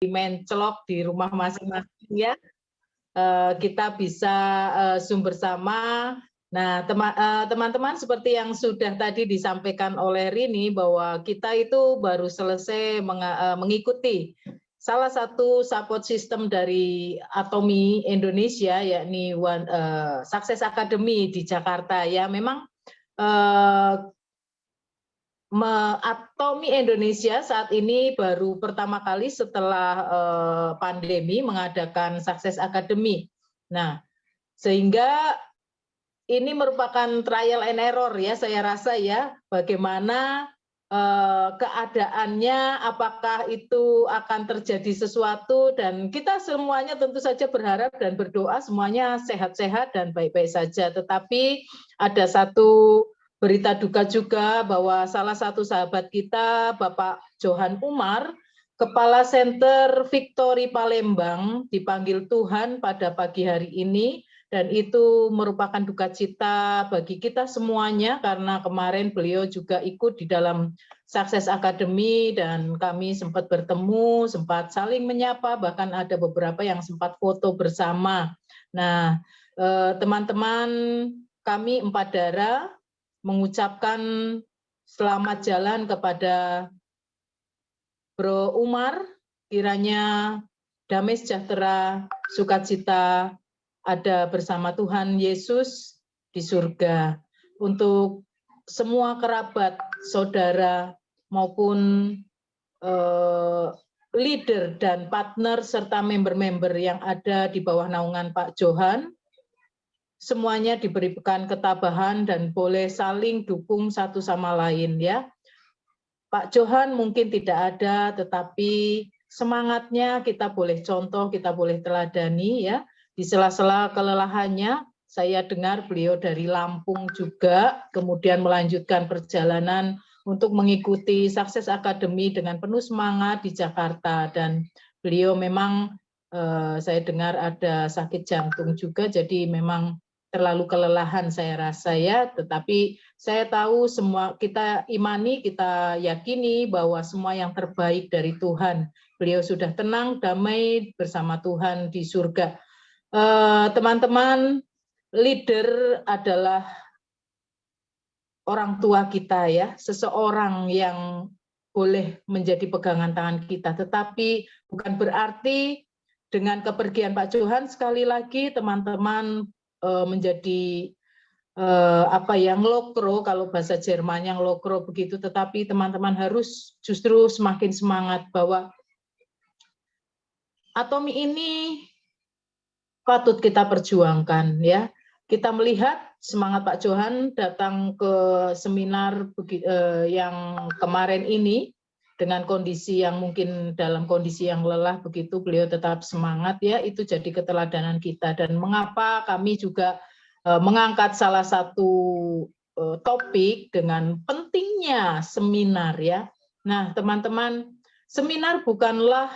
mencelok di rumah masing-masing ya. Kita bisa Zoom bersama. Nah, teman-teman seperti yang sudah tadi disampaikan oleh Rini bahwa kita itu baru selesai mengikuti salah satu support system dari Atomi Indonesia, yakni Success Academy di Jakarta ya. Memang Atomi Indonesia saat ini baru pertama kali setelah pandemi mengadakan Success Academy. Nah, sehingga ini merupakan trial and error ya, saya rasa ya, bagaimana keadaannya, apakah itu akan terjadi sesuatu, dan kita semuanya tentu saja berharap dan berdoa semuanya sehat-sehat dan baik-baik saja. Tetapi ada satu berita duka juga bahwa salah satu sahabat kita, Bapak Johan Umar, Kepala Center Victory Palembang, dipanggil Tuhan pada pagi hari ini, dan itu merupakan duka cita bagi kita semuanya karena kemarin beliau juga ikut di dalam Success Academy dan kami sempat bertemu, sempat saling menyapa, bahkan ada beberapa yang sempat foto bersama. Nah, teman-teman kami 4 Darah mengucapkan selamat jalan kepada Bro Umar, kiranya damai sejahtera, sukacita ada bersama Tuhan Yesus di surga. Untuk semua kerabat, saudara, maupun leader dan partner serta member-member yang ada di bawah naungan Pak Johan, semuanya diberikan ketabahan dan boleh saling dukung satu sama lain ya. Pak Johan mungkin tidak ada, tetapi semangatnya kita boleh contoh, kita boleh teladani ya. Di sela-sela kelelahannya, saya dengar beliau dari Lampung juga, kemudian melanjutkan perjalanan untuk mengikuti Success Academy dengan penuh semangat di Jakarta. Dan beliau memang, saya dengar ada sakit jantung juga, jadi memang terlalu kelelahan saya rasa ya. Tetapi saya tahu semua kita imani, kita yakini bahwa semua yang terbaik dari Tuhan. Beliau sudah tenang, damai bersama Tuhan di surga. Teman-teman, leader adalah orang tua kita ya, seseorang yang boleh menjadi pegangan tangan kita, tetapi bukan berarti dengan kepergian Pak Johan sekali lagi teman-teman menjadi ngelokro, kalau bahasa Jermannya ngelokro begitu, tetapi teman-teman harus justru semakin semangat bahwa Atomi ini patut kita perjuangkan ya. Kita melihat semangat Pak Johan datang ke seminar yang kemarin ini dengan kondisi yang mungkin dalam kondisi yang lelah begitu, beliau tetap semangat ya, itu jadi keteladanan kita. Dan mengapa kami juga mengangkat salah satu topik dengan pentingnya seminar ya. Nah, teman-teman, seminar bukanlah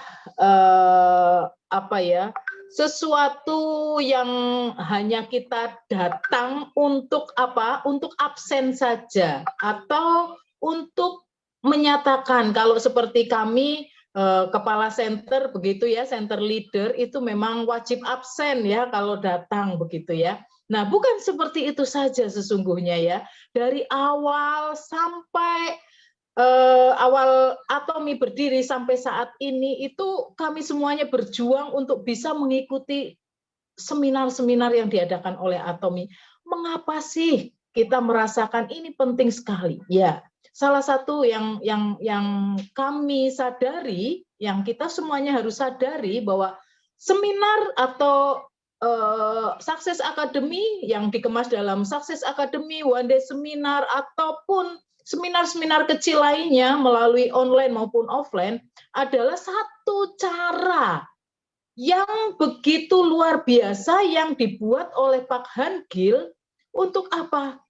sesuatu yang hanya kita datang untuk untuk absen saja atau untuk menyatakan kalau seperti kami kepala center begitu ya, center leader itu memang wajib absen ya kalau datang begitu ya. Nah, bukan seperti itu saja sesungguhnya ya. Dari awal sampai awal Atomi berdiri sampai saat ini itu kami semuanya berjuang untuk bisa mengikuti seminar-seminar yang diadakan oleh Atomi. Mengapa sih kita merasakan ini penting sekali? Ya, salah satu yang kami sadari, yang kita semuanya harus sadari bahwa seminar atau Success Academy yang dikemas dalam Success Academy, One Day Seminar ataupun seminar-seminar kecil lainnya melalui online maupun offline adalah satu cara yang begitu luar biasa yang dibuat oleh Pak Han Gil untuk apa?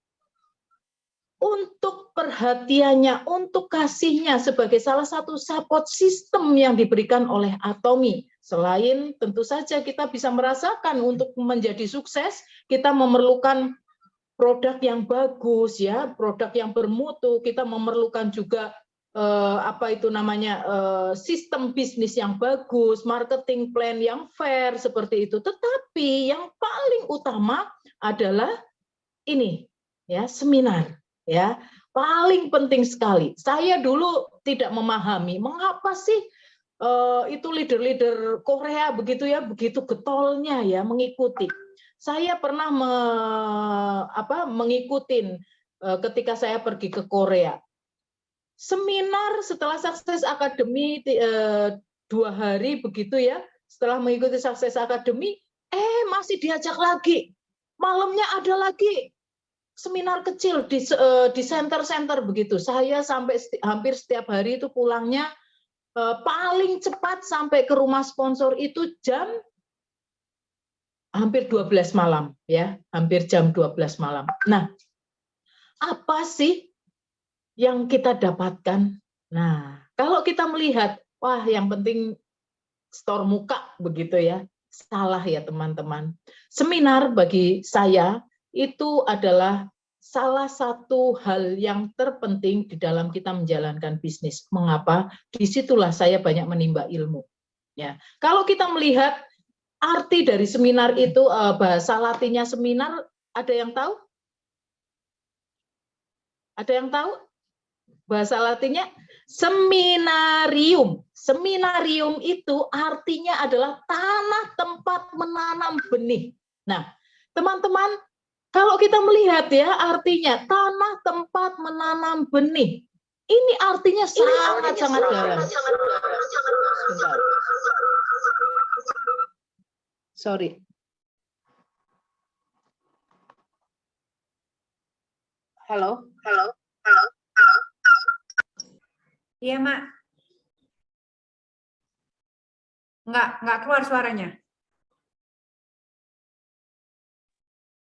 Untuk perhatiannya, untuk kasihnya sebagai salah satu support system yang diberikan oleh Atomi. Selain tentu saja kita bisa merasakan untuk menjadi sukses, kita memerlukan produk yang bagus ya, produk yang bermutu, kita memerlukan juga apa itu namanya, sistem bisnis yang bagus, marketing plan yang fair seperti itu. Tetapi yang paling utama adalah ini, ya, seminar, ya, paling penting sekali. Saya dulu tidak memahami mengapa sih itu leader-leader Korea begitu ya, begitu getolnya ya mengikuti. Saya pernah mengikuti ketika saya pergi ke Korea. Seminar setelah Sukses Academy 2 hari begitu ya, setelah mengikuti Sukses Academy, masih diajak lagi. Malamnya ada lagi seminar kecil di center-center begitu. Saya sampai hampir setiap hari itu pulangnya paling cepat sampai ke rumah sponsor itu jam hampir 12 malam ya, hampir jam 12 malam. Nah, apa sih yang kita dapatkan? Nah, kalau kita melihat, wah yang penting store muka begitu ya, salah ya teman-teman. Seminar bagi saya itu adalah salah satu hal yang terpenting di dalam kita menjalankan bisnis. Mengapa? Disitulah saya banyak menimba ilmu. Ya, kalau kita melihat arti dari seminar itu, bahasa Latinnya seminar, ada yang tahu? Ada yang tahu? Bahasa Latinnya seminarium. Seminarium itu artinya adalah tanah tempat menanam benih. Nah, teman-teman, kalau kita melihat ya artinya tanah tempat menanam benih, ini artinya sangat-sangat dalam. Sebentar. Sorry. Halo, halo, halo. Iya, Mak. Nggak keluar suaranya.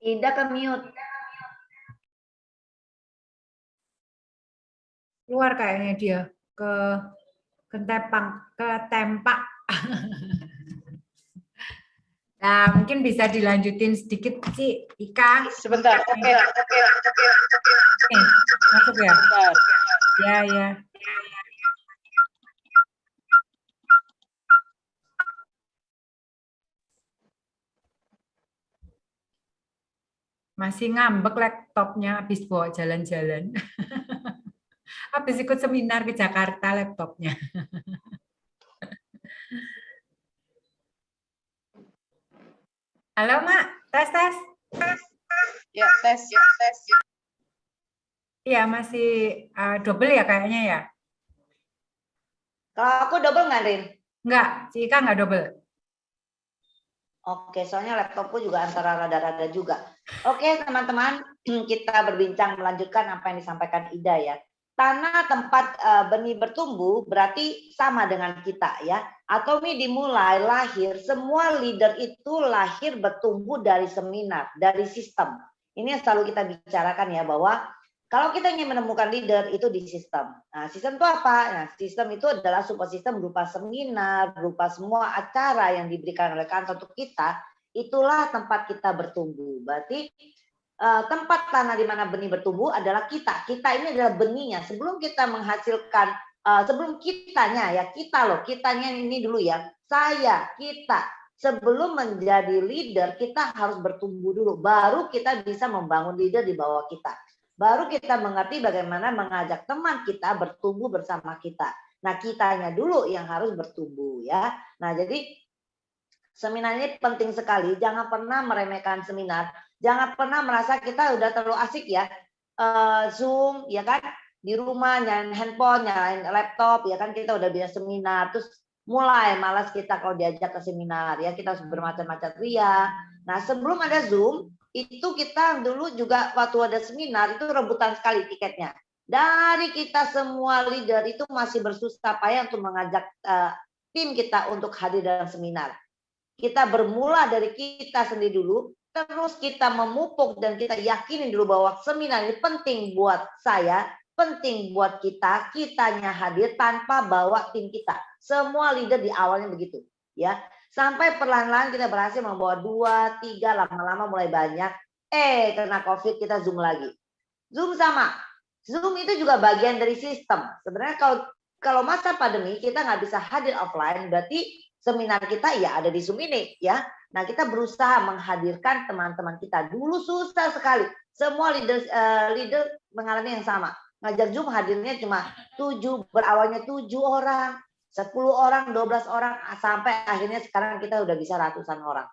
Tidak ke mute. Keluar kayaknya dia ke tempak. Nah, mungkin bisa dilanjutin sedikit sih, Ika. Sebentar. Oke. Masuk ya? Sebentar. Ya. Masih ngambek laptopnya habis bawa jalan-jalan. Habis ikut seminar ke Jakarta laptopnya. Halo, Mak. Tes. Ya, tes. Iya, masih double ya kayaknya ya? Kalau aku double nggak, Rin? Enggak, si Ika nggak double. Oke, soalnya laptopku juga antara rada-rada juga. Oke, teman-teman, kita berbincang melanjutkan apa yang disampaikan Ida ya. Tanah tempat benih bertumbuh berarti sama dengan kita ya. Atomi dimulai lahir, semua leader itu lahir bertumbuh dari seminar, dari sistem. Ini yang selalu kita bicarakan ya, bahwa kalau kita ingin menemukan leader itu di sistem. Nah, sistem itu apa? Nah, sistem itu adalah support system berupa seminar, berupa semua acara yang diberikan oleh kantor untuk kita. Itulah tempat kita bertumbuh. Berarti tempat tanah di mana benih bertumbuh adalah kita. Kita ini adalah benihnya. Sebelum kita menghasilkan, sebelum kitanya ya, kitanya ini dulu ya. Saya, kita. Sebelum menjadi leader, kita harus bertumbuh dulu. Baru kita bisa membangun leader di bawah kita. Baru kita mengerti bagaimana mengajak teman kita bertumbuh bersama kita. Nah, kitanya dulu yang harus bertumbuh ya. Nah, jadi seminar ini penting sekali. Jangan pernah meremehkan seminar. Jangan pernah merasa kita udah terlalu asik ya. Zoom ya kan, di rumah nyalain handphone, nyalain laptop ya kan, kita udah bisa seminar. Terus mulai malas kita kalau diajak ke seminar ya, kita harus bermacam-macam ria. Nah, sebelum ada Zoom, itu kita dulu juga waktu ada seminar itu rebutan sekali tiketnya. Dari kita semua leader itu masih bersusah payah untuk mengajak tim kita untuk hadir dalam seminar. Kita bermula dari kita sendiri dulu, terus kita memupuk dan kita yakinin dulu bahwa seminar ini penting buat saya, penting buat kita, kitanya hadir tanpa bawa tim kita. Semua leader di awalnya begitu, ya. Sampai perlahan-lahan kita berhasil membawa 2, 3, lama-lama mulai banyak. Kena COVID kita Zoom lagi. Zoom sama. Zoom itu juga bagian dari sistem. Sebenarnya kalau masa pandemi kita nggak bisa hadir offline, berarti seminar kita ya ada di Zoom ini ya. Nah, kita berusaha menghadirkan teman-teman kita. Dulu susah sekali. Semua leader mengalami yang sama. Ngajar Zoom hadirnya cuma 7, berawalnya 7 orang, 10 orang, 12 orang, sampai akhirnya sekarang kita udah bisa ratusan orang.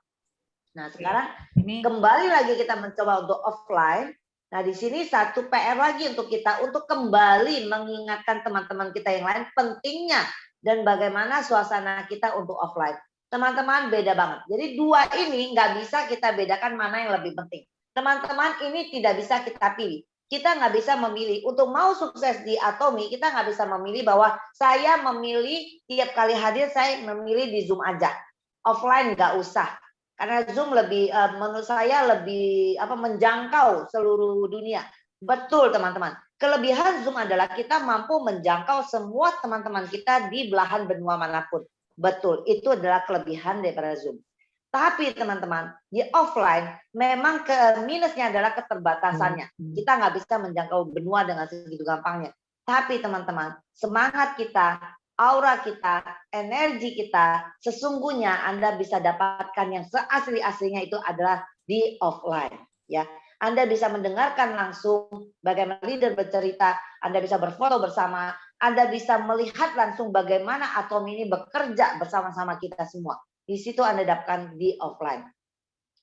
Nah, sekarang kembali lagi kita mencoba untuk offline. Nah, di sini satu PR lagi untuk kita, untuk kembali mengingatkan teman-teman kita yang lain pentingnya dan bagaimana suasana kita untuk offline. Teman-teman, beda banget. Jadi dua ini nggak bisa kita bedakan mana yang lebih penting. Teman-teman, ini tidak bisa kita pilih. Kita nggak bisa memilih. Untuk mau sukses di Atomi, kita nggak bisa memilih bahwa saya memilih tiap kali hadir, saya memilih di Zoom aja. Offline nggak usah. Karena Zoom lebih, menurut saya lebih menjangkau seluruh dunia. Betul teman-teman. Kelebihan Zoom adalah kita mampu menjangkau semua teman-teman kita di belahan benua manapun. Betul, itu adalah kelebihan daripada Zoom. Tapi teman-teman, di offline memang minusnya adalah keterbatasannya. Kita nggak bisa menjangkau benua dengan segitu gampangnya. Tapi teman-teman, semangat kita, aura kita, energi kita, sesungguhnya Anda bisa dapatkan yang seasli-aslinya itu adalah di offline. Ya, Anda bisa mendengarkan langsung bagaimana leader bercerita, Anda bisa berfoto bersama, Anda bisa melihat langsung bagaimana Atomi ini bekerja bersama-sama kita semua. Di situ Anda dapatkan di offline.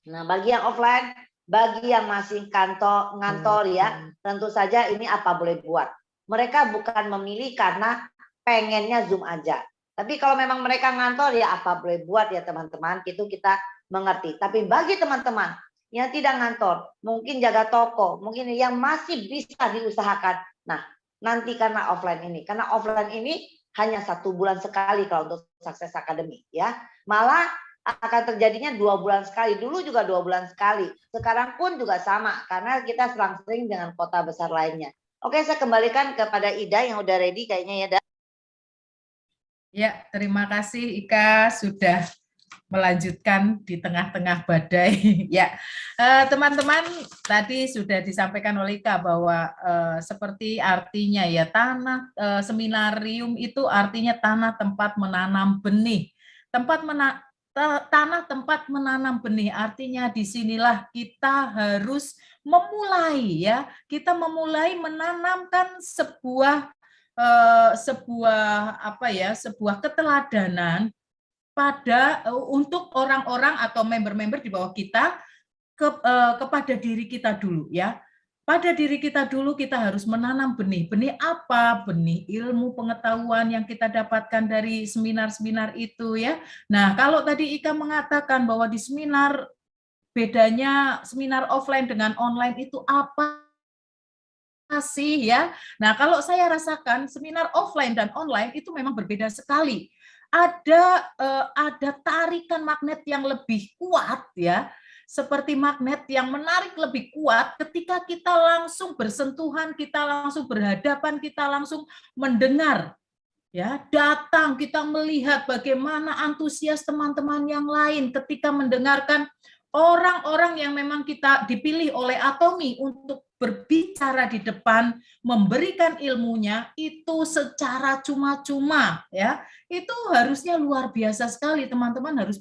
Nah, bagi yang offline, bagi yang masih ngantor ya, tentu saja ini apa boleh buat. Mereka bukan memilih karena pengennya Zoom aja. Tapi kalau memang mereka ngantor ya apa boleh buat ya teman-teman, itu kita mengerti. Tapi bagi teman-teman yang tidak ngantor, mungkin jaga toko, mungkin yang masih bisa diusahakan. Nah, nanti karena offline ini hanya 1 bulan sekali kalau untuk Success Academy ya. Malah akan terjadinya 2 bulan sekali. Dulu juga 2 bulan sekali. Sekarang pun juga sama karena kita sering dengan kota besar lainnya. Oke, saya kembalikan kepada Ida yang udah ready kayaknya ya, Da. Ya, terima kasih Ika sudah melanjutkan di tengah-tengah badai. Ya, teman-teman tadi sudah disampaikan oleh Ika bahwa seperti artinya ya tanah seminarium itu artinya tanah tempat menanam benih. Tanah tempat menanam benih artinya disinilah kita harus memulai ya. Kita memulai menanamkan sebuah keteladanan untuk orang-orang atau member-member di bawah kita kepada diri kita dulu ya. Pada diri kita dulu kita harus menanam benih. Benih apa? Benih ilmu pengetahuan yang kita dapatkan dari seminar-seminar itu ya. Nah, kalau tadi Ika mengatakan bahwa di seminar bedanya seminar offline dengan online itu apa sih ya? Nah, kalau saya rasakan seminar offline dan online itu memang berbeda sekali. Ada tarikan magnet yang lebih kuat ya, seperti magnet yang menarik lebih kuat ketika kita langsung bersentuhan, kita langsung berhadapan, kita langsung mendengar ya, datang kita melihat bagaimana antusias teman-teman yang lain ketika mendengarkan orang-orang yang memang kita dipilih oleh Atomi untuk berbicara di depan, memberikan ilmunya itu secara cuma-cuma ya. Itu harusnya luar biasa sekali, teman-teman harus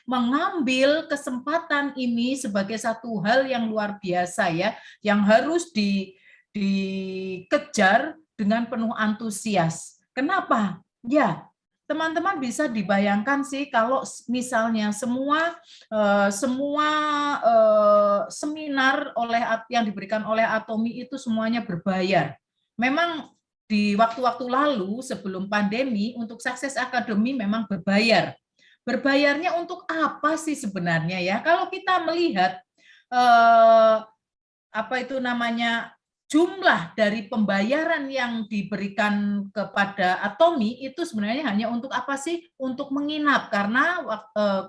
mengambil kesempatan ini sebagai satu hal yang luar biasa ya, yang harus dikejar dengan penuh antusias. Kenapa? Ya, teman-teman bisa dibayangkan sih kalau misalnya semua seminar yang diberikan oleh Atomi itu semuanya berbayar. Memang di waktu-waktu lalu sebelum pandemi untuk Success Academy memang berbayar. Berbayarnya untuk apa sih sebenarnya ya? Kalau kita melihat jumlah dari pembayaran yang diberikan kepada Atomi itu sebenarnya hanya untuk apa sih? Untuk menginap, karena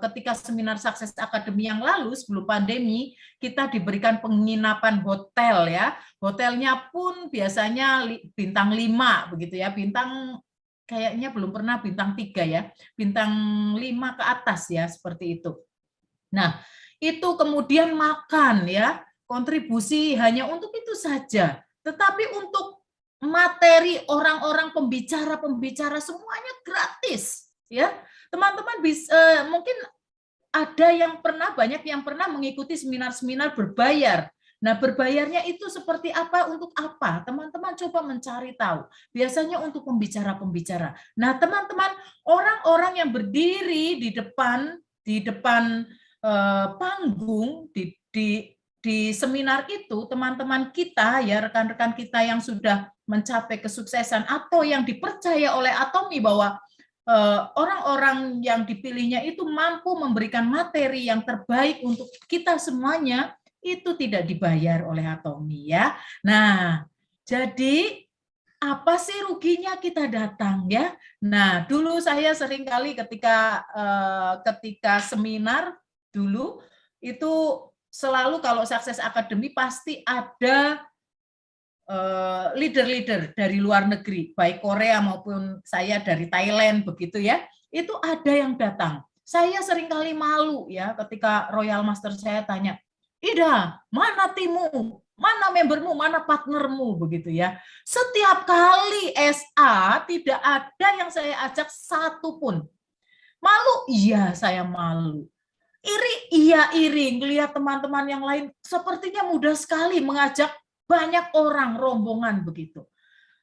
ketika seminar Success Academy yang lalu sebelum pandemi kita diberikan penginapan hotel ya. Hotelnya pun biasanya bintang 5 begitu ya, bintang kayaknya belum pernah bintang 3 ya, bintang 5 ke atas ya, seperti itu. Nah, itu kemudian makan ya, kontribusi hanya untuk itu saja. Tetapi untuk materi orang-orang pembicara semuanya gratis, ya. Teman-teman bisa mungkin ada yang pernah, banyak yang pernah mengikuti seminar-seminar berbayar. Nah, berbayarnya itu seperti apa, untuk apa? Teman-teman coba mencari tahu. Biasanya untuk pembicara-pembicara. Nah, teman-teman, orang-orang yang berdiri di depan panggung di seminar itu, teman-teman kita ya, rekan-rekan kita yang sudah mencapai kesuksesan atau yang dipercaya oleh Atomi bahwa orang-orang yang dipilihnya itu mampu memberikan materi yang terbaik untuk kita semuanya, itu tidak dibayar oleh Atomi ya. Nah, jadi apa sih ruginya kita datang ya? Nah, dulu saya sering kali ketika seminar dulu itu selalu kalau Sukses Academy pasti ada leader-leader dari luar negeri, baik Korea maupun saya dari Thailand begitu ya, itu ada yang datang. Saya seringkali malu ya ketika Royal Master saya tanya, Ida, mana timmu, mana membermu, mana partnermu begitu ya. Setiap kali SA tidak ada yang saya ajak satu pun. Malu, iya saya malu. Iri, iya iri. Melihat teman-teman yang lain sepertinya mudah sekali mengajak banyak orang, rombongan begitu.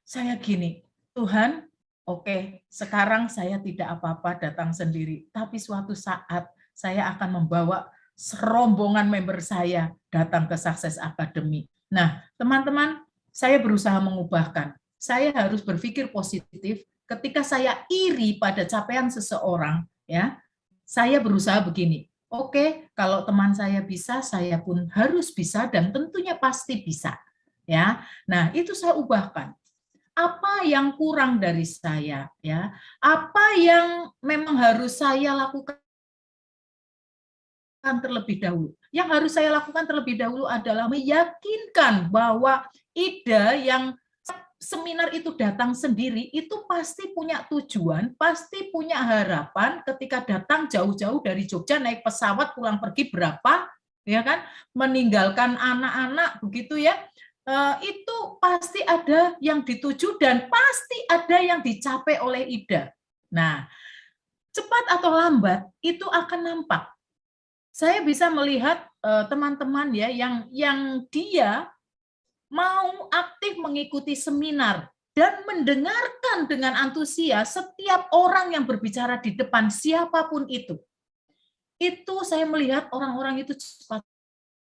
Saya gini, Tuhan, oke, sekarang saya tidak apa-apa datang sendiri, tapi suatu saat saya akan membawa serombongan member saya datang ke Sukses Academy. Nah, teman-teman, saya berusaha mengubahkan. Saya harus berpikir positif ketika saya iri pada capaian seseorang, ya. Saya berusaha begini. Oke, kalau teman saya bisa, saya pun harus bisa dan tentunya pasti bisa. Ya, nah itu saya ubahkan. Apa yang kurang dari saya, ya? Apa yang memang harus saya lakukan terlebih dahulu? Yang harus saya lakukan terlebih dahulu adalah meyakinkan bahwa Ida yang seminar itu datang sendiri itu pasti punya tujuan, pasti punya harapan ketika datang jauh-jauh dari Jogja naik pesawat pulang pergi berapa, ya kan? Meninggalkan anak-anak begitu ya. Itu pasti ada yang dituju dan pasti ada yang dicapai oleh Ida. Nah, cepat atau lambat itu akan nampak. Saya bisa melihat teman-teman ya yang dia mau aktif mengikuti seminar dan mendengarkan dengan antusias setiap orang yang berbicara di depan siapapun itu. Itu saya melihat orang-orang itu cepat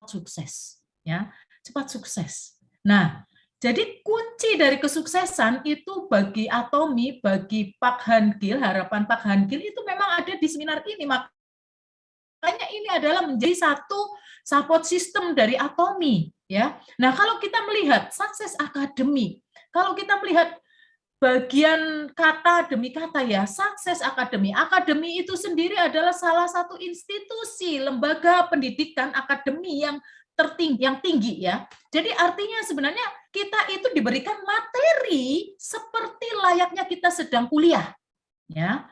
sukses, ya, cepat sukses. Nah, jadi kunci dari kesuksesan itu bagi Atomi, bagi Pak Han Gil, harapan Pak Han Gil itu memang ada di seminar ini. Makanya ini adalah menjadi satu support system dari Atomi, ya. Nah, kalau kita melihat Sukses Academy, kalau kita melihat bagian kata demi kata ya, Sukses Academy. Akademi itu sendiri adalah salah satu institusi lembaga pendidikan akademi yang tinggi ya. Jadi artinya sebenarnya kita itu diberikan materi seperti layaknya kita sedang kuliah. Ya.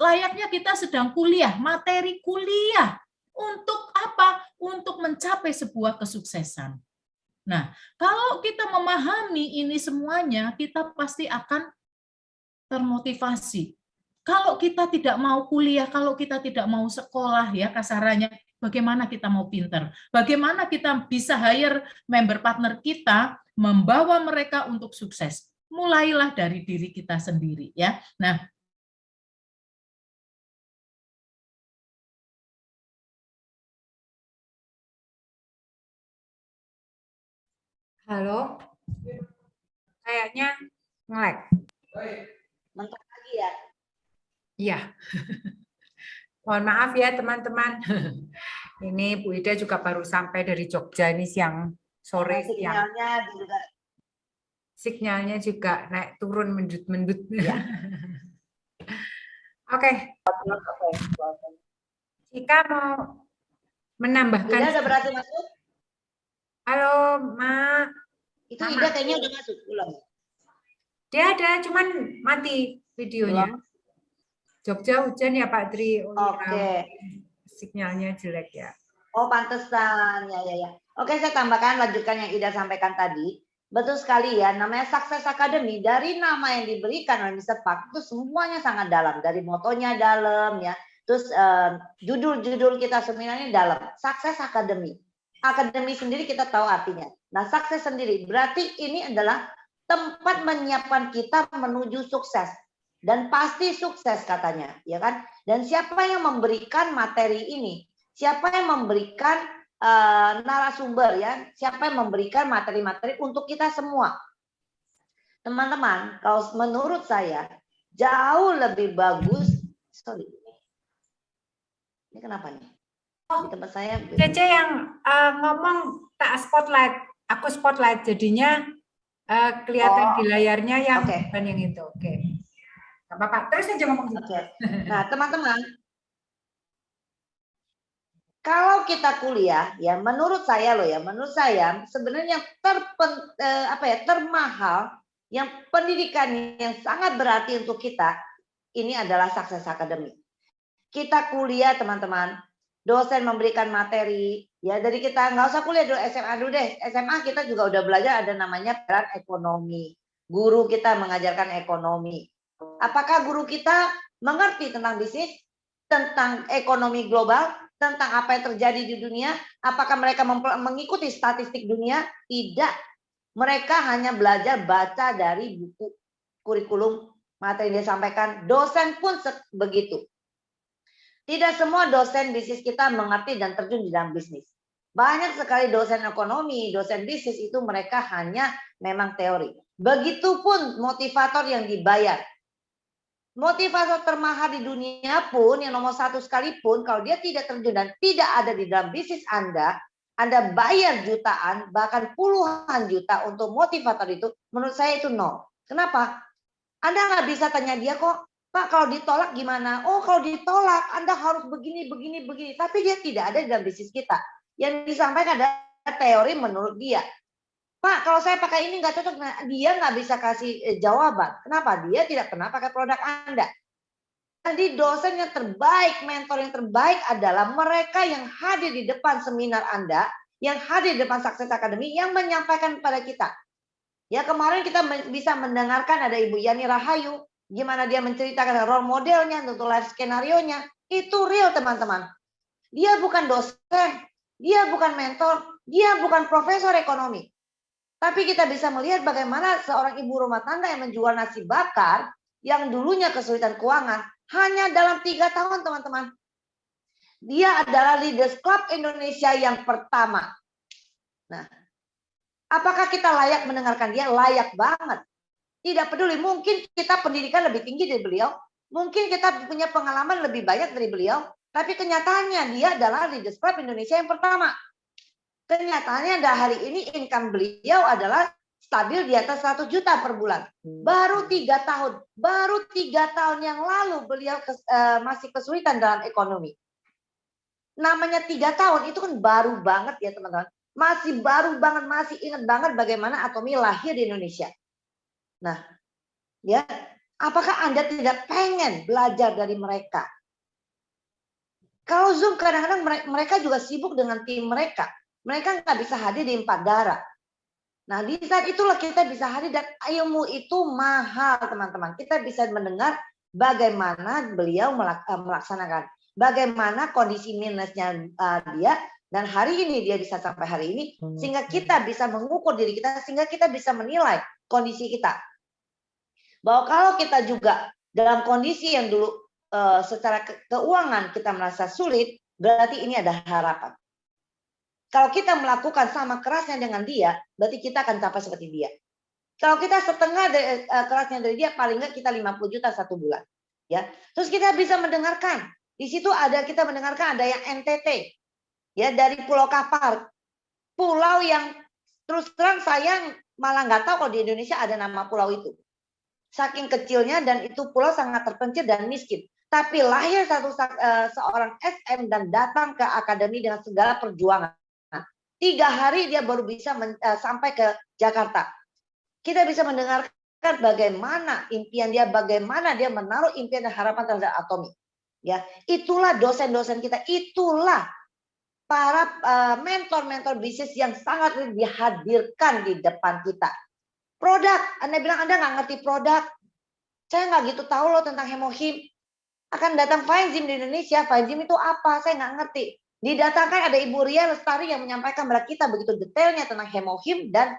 Layaknya kita sedang kuliah, materi kuliah. Untuk apa? Untuk mencapai sebuah kesuksesan. Nah, kalau kita memahami ini semuanya, kita pasti akan termotivasi. Kalau kita tidak mau kuliah, kalau kita tidak mau sekolah ya kasarannya, bagaimana kita mau pinter? Bagaimana kita bisa hire member partner kita, membawa mereka untuk sukses? Mulailah dari diri kita sendiri ya. Nah, Halo, kayaknya nge-lag. Mentok lagi ya. Iya. Mohon maaf ya teman-teman. Ini Bu Ida juga baru sampai dari Jogja ini siang sore. Sinyalnya juga naik turun mendut-mendut. Ya. Oke. Jika mau menambahkan. Ida udah berhasil masuk? Halo, Ma. Itu Ida kayaknya udah masuk pulang. Dia ada, cuman mati videonya. Belum. Jogja hujan ya Pak Tri. Oke. Sinyalnya jelek ya. Oh, pantesan. Ya. Oke, saya tambahkan, lanjutkan yang Ida sampaikan tadi. Betul sekali ya, namanya Success Academy, dari nama yang diberikan oleh Mr. Park itu semuanya sangat dalam, dari motonya dalam ya, terus judul-judul kita seminarnya dalam, Success Academy. Akademi sendiri kita tahu artinya. Nah, sukses sendiri berarti ini adalah tempat menyiapkan kita menuju sukses. Dan pasti sukses katanya, ya kan? Dan siapa yang memberikan materi ini? Siapa yang memberikan narasumber ya? Siapa yang memberikan materi-materi untuk kita semua? Teman-teman, kalau menurut saya jauh lebih bagus. Sorry, ini kenapa nih? Di tempat saya. Cece yang ngomong tak spotlight, aku spotlight jadinya kelihatan di layarnya yang bukan yang itu. Oke. Nggak apa-apa, terus aja ngomong. Nah, teman-teman, kalau kita kuliah, ya menurut saya loh ya, menurut saya sebenarnya termahal, yang pendidikan yang sangat berarti untuk kita, ini adalah Success Academy. Kita kuliah teman-teman, dosen memberikan materi, ya dari kita nggak usah kuliah dulu, SMA dulu deh. SMA kita juga udah belajar ada namanya peran ekonomi. Guru kita mengajarkan ekonomi. Apakah guru kita mengerti tentang bisnis, tentang ekonomi global, tentang apa yang terjadi di dunia? Apakah mereka mengikuti statistik dunia? Tidak. Mereka hanya belajar baca dari buku kurikulum materi yang disampaikan. Dosen pun begitu. Tidak semua dosen bisnis kita mengerti dan terjun di dalam bisnis. Banyak sekali dosen ekonomi, dosen bisnis itu mereka hanya memang teori. Begitupun motivator yang dibayar. Motivator termahal di dunia pun, yang nomor 1 sekalipun, kalau dia tidak terjun dan tidak ada di dalam bisnis Anda bayar jutaan, bahkan puluhan juta untuk motivator itu, menurut saya itu nol. Kenapa? Anda nggak bisa tanya dia kok, Pak, kalau ditolak gimana? Oh, kalau ditolak Anda harus begini. Tapi dia tidak ada di dalam bisnis kita. Yang disampaikan adalah teori menurut dia. Pak, kalau saya pakai ini nggak cocok. Nah, dia nggak bisa kasih jawaban. Kenapa? Dia tidak pernah pakai produk Anda. Jadi dosen yang terbaik, mentor yang terbaik adalah mereka yang hadir di depan seminar Anda, yang hadir di depan Success Academy, yang menyampaikan kepada kita. Ya, kemarin kita bisa mendengarkan ada Ibu Yani Rahayu, gimana dia menceritakan role modelnya untuk life skenario-nya. Itu real teman-teman. Dia bukan dosen, dia bukan mentor, dia bukan profesor ekonomi. Tapi kita bisa melihat bagaimana seorang ibu rumah tangga yang menjual nasi bakar, yang dulunya kesulitan keuangan, hanya dalam 3 tahun teman-teman. Dia adalah Leaders Club Indonesia yang pertama. Nah, apakah kita layak mendengarkan dia? Layak banget. Tidak peduli, mungkin kita pendidikan lebih tinggi dari beliau, mungkin kita punya pengalaman lebih banyak dari beliau, tapi kenyataannya dia adalah Leaders Club Indonesia yang pertama. Kenyataannya hari ini income beliau adalah stabil di atas 100 juta per bulan. Baru 3 tahun. Baru 3 tahun yang lalu beliau masih kesulitan dalam ekonomi. Namanya 3 tahun itu kan baru banget ya teman-teman. Masih baru banget, masih ingat banget bagaimana Atomi lahir di Indonesia. Nah, ya, apakah Anda tidak pengen belajar dari mereka? Kalau Zoom kadang-kadang mereka juga sibuk dengan tim mereka. Mereka nggak bisa hadir di 4 daerah. Nah, di saat itulah kita bisa hadir dan ilmu itu mahal, teman-teman. Kita bisa mendengar bagaimana beliau melaksanakan, bagaimana kondisi minusnya dia, dan hari ini dia bisa sampai hari ini, sehingga kita bisa mengukur diri kita, sehingga kita bisa menilai kondisi kita. Bahwa kalau kita juga dalam kondisi yang dulu secara keuangan kita merasa sulit, berarti ini ada harapan. Kalau kita melakukan sama kerasnya dengan dia, berarti kita akan capai seperti dia. Kalau kita setengah kerasnya dari dia, paling nggak kita 50 juta 1 bulan. Ya, terus kita bisa mendengarkan. Di situ kita mendengarkan ada yang NTT, ya dari Pulau Kapar, pulau yang terus terang saya malah nggak tahu kalau di Indonesia ada nama pulau itu. Saking kecilnya dan itu pulau sangat terpencil dan miskin. Tapi lahir seorang SM dan datang ke akademi dengan segala perjuangan. 3 hari dia baru bisa sampai ke Jakarta. Kita bisa mendengarkan bagaimana impian dia, bagaimana dia menaruh impian dan harapan terhadap Atomi. Ya, itulah dosen-dosen kita, itulah para mentor-mentor bisnis yang sangat dihadirkan di depan kita. Produk, Anda bilang Anda nggak ngerti produk. Saya nggak gitu tahu loh tentang Hemohim. Akan datang Finezim di Indonesia, Finezim itu apa? Saya nggak ngerti. Didatangkan ada Ibu Ria Lestari yang menyampaikan kepada kita begitu detailnya tentang Hemohim dan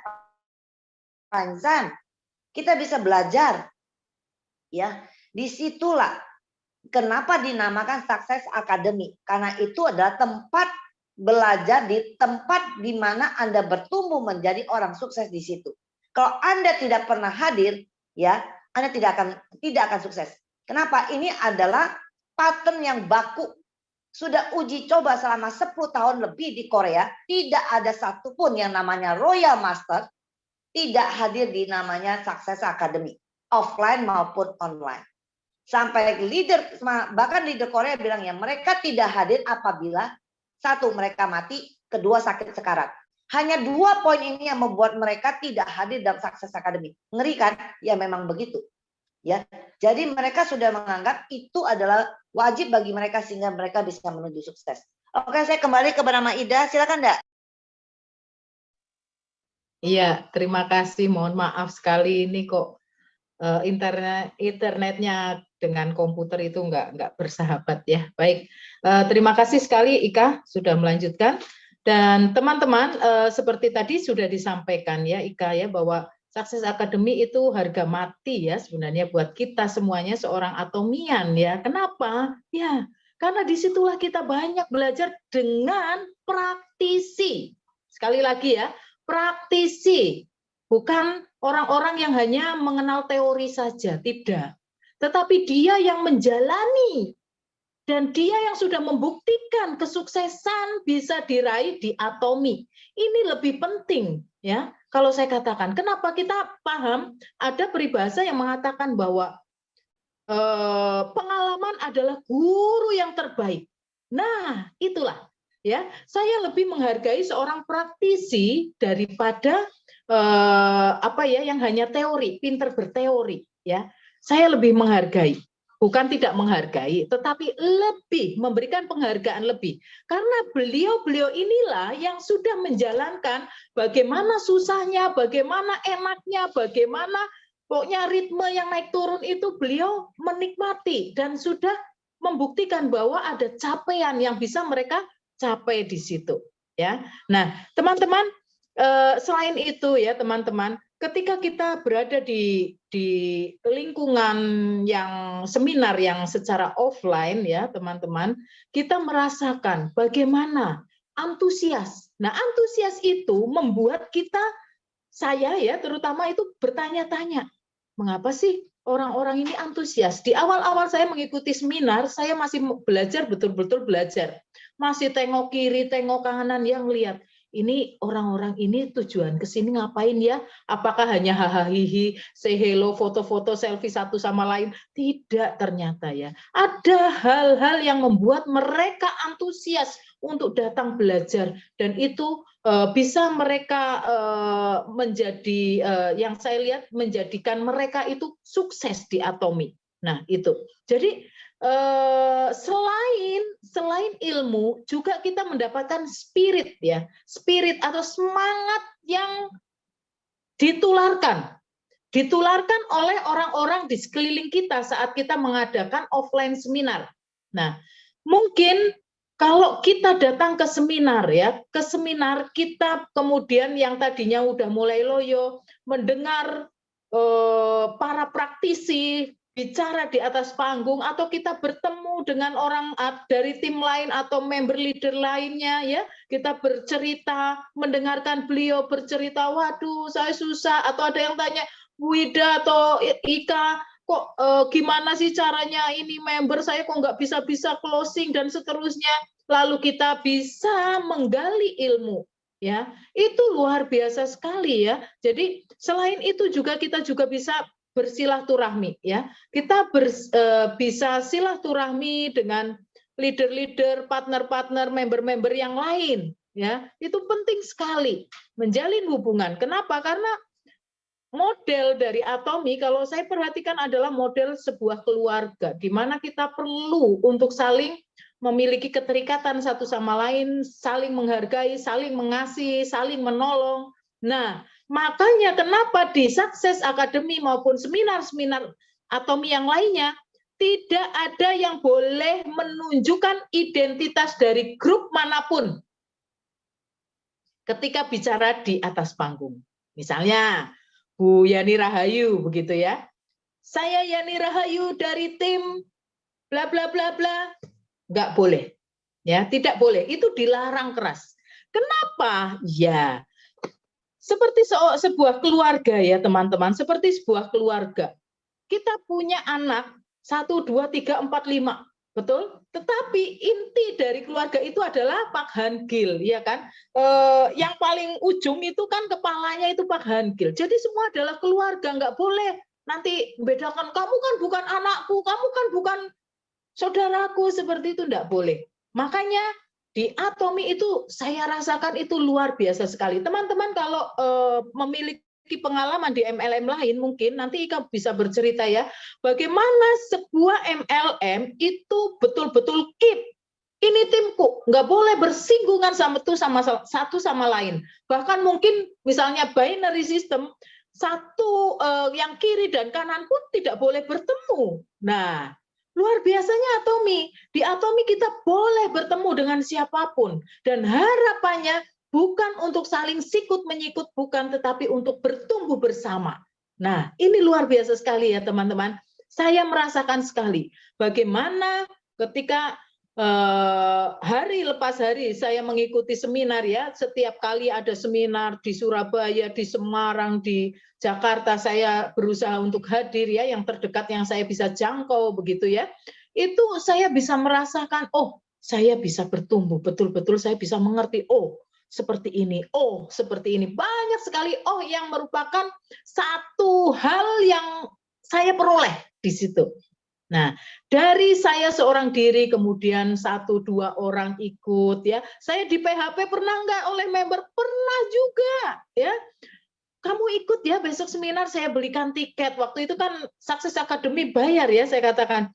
Finezim. Kita bisa belajar. Ya, disitulah kenapa dinamakan Success Academy. Karena itu adalah tempat belajar, di tempat di mana Anda bertumbuh menjadi orang sukses di situ. Kalau Anda tidak pernah hadir, ya, Anda tidak akan sukses. Kenapa? Ini adalah pattern yang baku. Sudah uji coba selama 10 tahun lebih di Korea, tidak ada satupun yang namanya Royal Master tidak hadir di namanya Success Academy, offline maupun online. Sampai leader, bahkan leader Korea bilang ya, mereka tidak hadir apabila satu, mereka mati, kedua sakit sekarat. Hanya 2 poin ini yang membuat mereka tidak hadir dalam Success Academy. Ngeri kan? Ya memang begitu. Ya, jadi mereka sudah menganggap itu adalah wajib bagi mereka sehingga mereka bisa menuju sukses. Oke, saya kembali kepada Maida. Silakan, Ndak. Iya, terima kasih. Mohon maaf sekali ini kok internetnya dengan komputer itu nggak bersahabat ya. Baik, terima kasih sekali Ika sudah melanjutkan. Dan teman-teman, seperti tadi sudah disampaikan ya Ika ya, bahwa Success Academy itu harga mati ya sebenarnya buat kita semuanya seorang atomian ya. Kenapa? Ya, karena disitulah kita banyak belajar dengan praktisi. Sekali lagi ya, praktisi. Bukan orang-orang yang hanya mengenal teori saja, tidak. Tetapi dia yang menjalani. Dan dia yang sudah membuktikan kesuksesan bisa diraih di Atomi. Ini lebih penting ya. Kalau saya katakan, kenapa kita paham ada peribahasa yang mengatakan bahwa pengalaman adalah guru yang terbaik. Nah, itulah ya. Saya lebih menghargai seorang praktisi daripada apa ya yang hanya teori, pinter berteori ya. Saya lebih menghargai. Bukan tidak menghargai, tetapi lebih memberikan penghargaan lebih. Karena beliau-beliau inilah yang sudah menjalankan bagaimana susahnya, bagaimana enaknya, bagaimana pokoknya ritme yang naik turun itu beliau menikmati dan sudah membuktikan bahwa ada capaian yang bisa mereka capai di situ. Ya, nah teman-teman, selain itu ya teman-teman, ketika kita berada di lingkungan yang seminar yang secara offline ya teman-teman, kita merasakan bagaimana antusias. Nah, antusias itu membuat kita, saya ya terutama itu bertanya-tanya, mengapa sih orang-orang ini antusias? Di awal-awal saya mengikuti seminar, saya masih belajar, betul-betul belajar. Masih tengok kiri, tengok kanan, yang lihat. Ini orang-orang ini tujuan ke sini ngapain ya? Apakah hanya hahaha, say hello, foto-foto, selfie satu sama lain? Tidak ternyata ya. Ada hal-hal yang membuat mereka antusias untuk datang belajar. Dan itu bisa mereka menjadi, yang saya lihat, menjadikan mereka itu sukses di Atomi. Nah itu. Jadi selain ilmu juga kita mendapatkan spirit ya, spirit atau semangat yang ditularkan oleh orang-orang di sekeliling kita saat kita mengadakan offline seminar. Nah, mungkin kalau kita datang ke seminar ya, ke seminar kita kemudian yang tadinya udah mulai loyo mendengar para praktisi bicara di atas panggung, atau kita bertemu dengan orang dari tim lain atau member leader lainnya ya, kita bercerita, mendengarkan beliau bercerita, waduh saya susah, atau ada yang tanya, Wida atau Ika kok gimana sih caranya ini member saya kok nggak bisa closing dan seterusnya, lalu kita bisa menggali ilmu ya, itu luar biasa sekali ya. Jadi selain itu juga kita juga bisa bersilaturahmi ya, kita bisa silaturahmi dengan leader-leader, partner-partner, member-member yang lain ya, itu penting sekali menjalin hubungan. Kenapa? Karena model dari Atomi kalau saya perhatikan adalah model sebuah keluarga di mana kita perlu untuk saling memiliki keterikatan satu sama lain, saling menghargai, saling mengasihi, saling menolong. Nah, makanya kenapa di Sukses Academy maupun seminar-seminar Atomi yang lainnya, tidak ada yang boleh menunjukkan identitas dari grup manapun ketika bicara di atas panggung. Misalnya, Bu Yani Rahayu, begitu ya. Saya Yani Rahayu dari tim bla bla bla bla. Nggak boleh. Ya, tidak boleh. Itu dilarang keras. Kenapa? Ya, seperti sebuah keluarga ya teman-teman, seperti sebuah keluarga. Kita punya anak 1, 2, 3, 4, 5. Betul? Tetapi inti dari keluarga itu adalah Pak Hangil, ya kan? Yang paling ujung itu kan kepalanya itu Pak Hangil. Jadi semua adalah keluarga, nggak boleh nanti membedakan, kamu kan bukan anakku, kamu kan bukan saudaraku, seperti itu nggak boleh. Makanya di Atomi itu saya rasakan itu luar biasa sekali. Teman-teman kalau memiliki pengalaman di MLM lain, mungkin nanti Ika bisa bercerita ya, bagaimana sebuah MLM itu betul-betul keep. Ini timku, nggak boleh bersinggungan satu sama lain. Bahkan mungkin misalnya binary system, satu yang kiri dan kanan pun tidak boleh bertemu. Nah, luar biasanya Atomi. Di Atomi kita boleh bertemu dengan siapapun. Dan harapannya bukan untuk saling sikut-menyikut, bukan, tetapi untuk bertumbuh bersama. Nah, ini luar biasa sekali ya teman-teman. Saya merasakan sekali bagaimana ketika hari lepas hari saya mengikuti seminar ya. Setiap kali ada seminar di Surabaya, di Semarang, di Jakarta, saya berusaha untuk hadir ya, yang terdekat yang saya bisa jangkau begitu ya. Itu saya bisa merasakan, oh saya bisa bertumbuh, betul-betul saya bisa mengerti, oh seperti ini, oh seperti ini. Banyak sekali oh yang merupakan satu hal yang saya peroleh di situ. Nah, dari saya seorang diri, kemudian 1-2 orang ikut ya. Saya di PHP pernah nggak oleh member? Pernah juga ya. Kamu ikut ya besok seminar, saya belikan tiket. Waktu itu kan Sukses Academy bayar ya, saya katakan.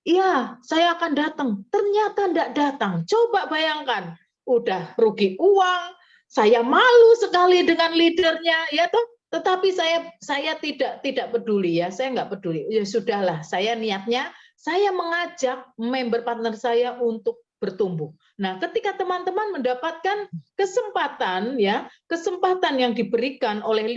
Iya, saya akan datang. Ternyata enggak datang. Coba bayangkan, udah rugi uang, saya malu sekali dengan leadernya, ya toh. Tetapi saya tidak peduli ya, saya nggak peduli. Ya sudahlah, saya niatnya saya mengajak member partner saya untuk bertumbuh. Nah, ketika teman-teman mendapatkan kesempatan ya, kesempatan yang diberikan oleh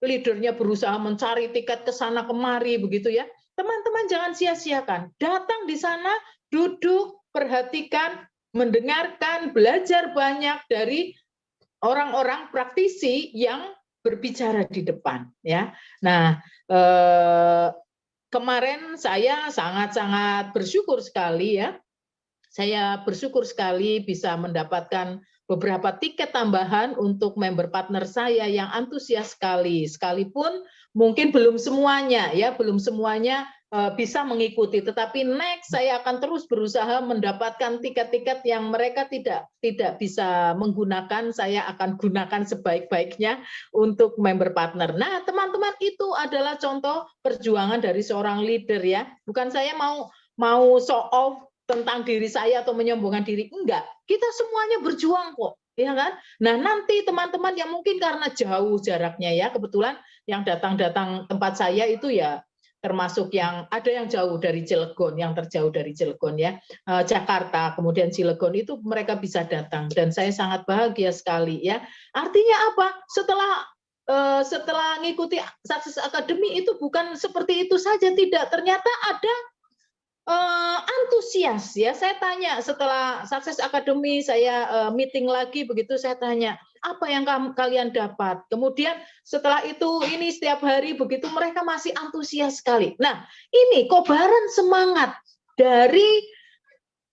leadernya berusaha mencari tiket ke sana kemari begitu ya. Teman-teman jangan sia-siakan. Datang di sana, duduk, perhatikan, mendengarkan, belajar banyak dari orang-orang praktisi yang berbicara di depan ya. Nah, kemarin saya sangat-sangat bersyukur sekali ya. Saya bersyukur sekali bisa mendapatkan beberapa tiket tambahan untuk member partner saya yang antusias sekali. Sekalipun mungkin belum semuanya ya, belum semuanya bisa mengikuti, tetapi next saya akan terus berusaha mendapatkan tiket-tiket yang mereka tidak bisa menggunakan, saya akan gunakan sebaik-baiknya untuk member partner. Nah, teman-teman, itu adalah contoh perjuangan dari seorang leader ya. Bukan saya mau show off tentang diri saya atau menyombongkan diri, enggak. Kita semuanya berjuang kok, ya kan? Nah, nanti teman-teman yang mungkin karena jauh jaraknya ya, kebetulan yang datang-datang tempat saya itu ya termasuk yang ada yang jauh dari Cilegon, yang terjauh dari Cilegon ya, Jakarta, kemudian Cilegon, itu mereka bisa datang dan saya sangat bahagia sekali ya. Artinya apa? Setelah ngikuti Sukses Academy itu bukan seperti itu saja, tidak. Ternyata ada antusias ya. Saya tanya setelah Sukses Academy, saya meeting lagi begitu, saya tanya apa yang kalian dapat. Kemudian setelah itu ini setiap hari begitu mereka masih antusias sekali. Nah, ini kobaran semangat dari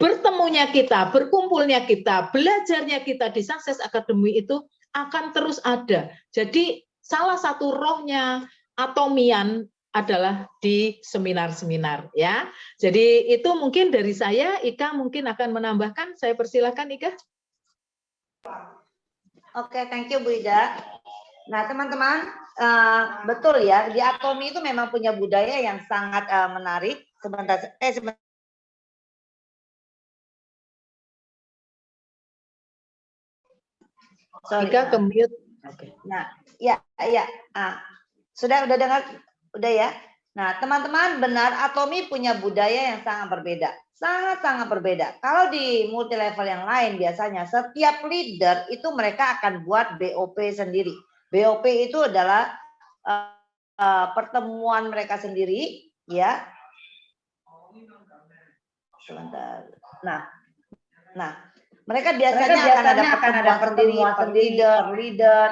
bertemunya kita, berkumpulnya kita, belajarnya kita di Sukses Academy itu akan terus ada. Jadi salah satu rohnya Atomian adalah di seminar-seminar ya. Jadi itu mungkin dari saya. Ika mungkin akan menambahkan. Saya persilahkan Ika. Oke, thank you Bu Ida. Nah teman-teman, betul ya, di Atomi itu memang punya budaya yang sangat menarik. Sebentar. Sorry. Ika ke mute. Oke. Nah, ya. Sudah dengar? Udah ya. Nah, teman-teman, benar Atomi punya budaya yang sangat berbeda. Sangat-sangat berbeda. Kalau di multi level yang lain biasanya setiap leader itu mereka akan buat BOP sendiri. BOP itu adalah pertemuan mereka sendiri, ya. Sebentar. Nah, mereka biasanya akan ada pertemuan sendiri per leader.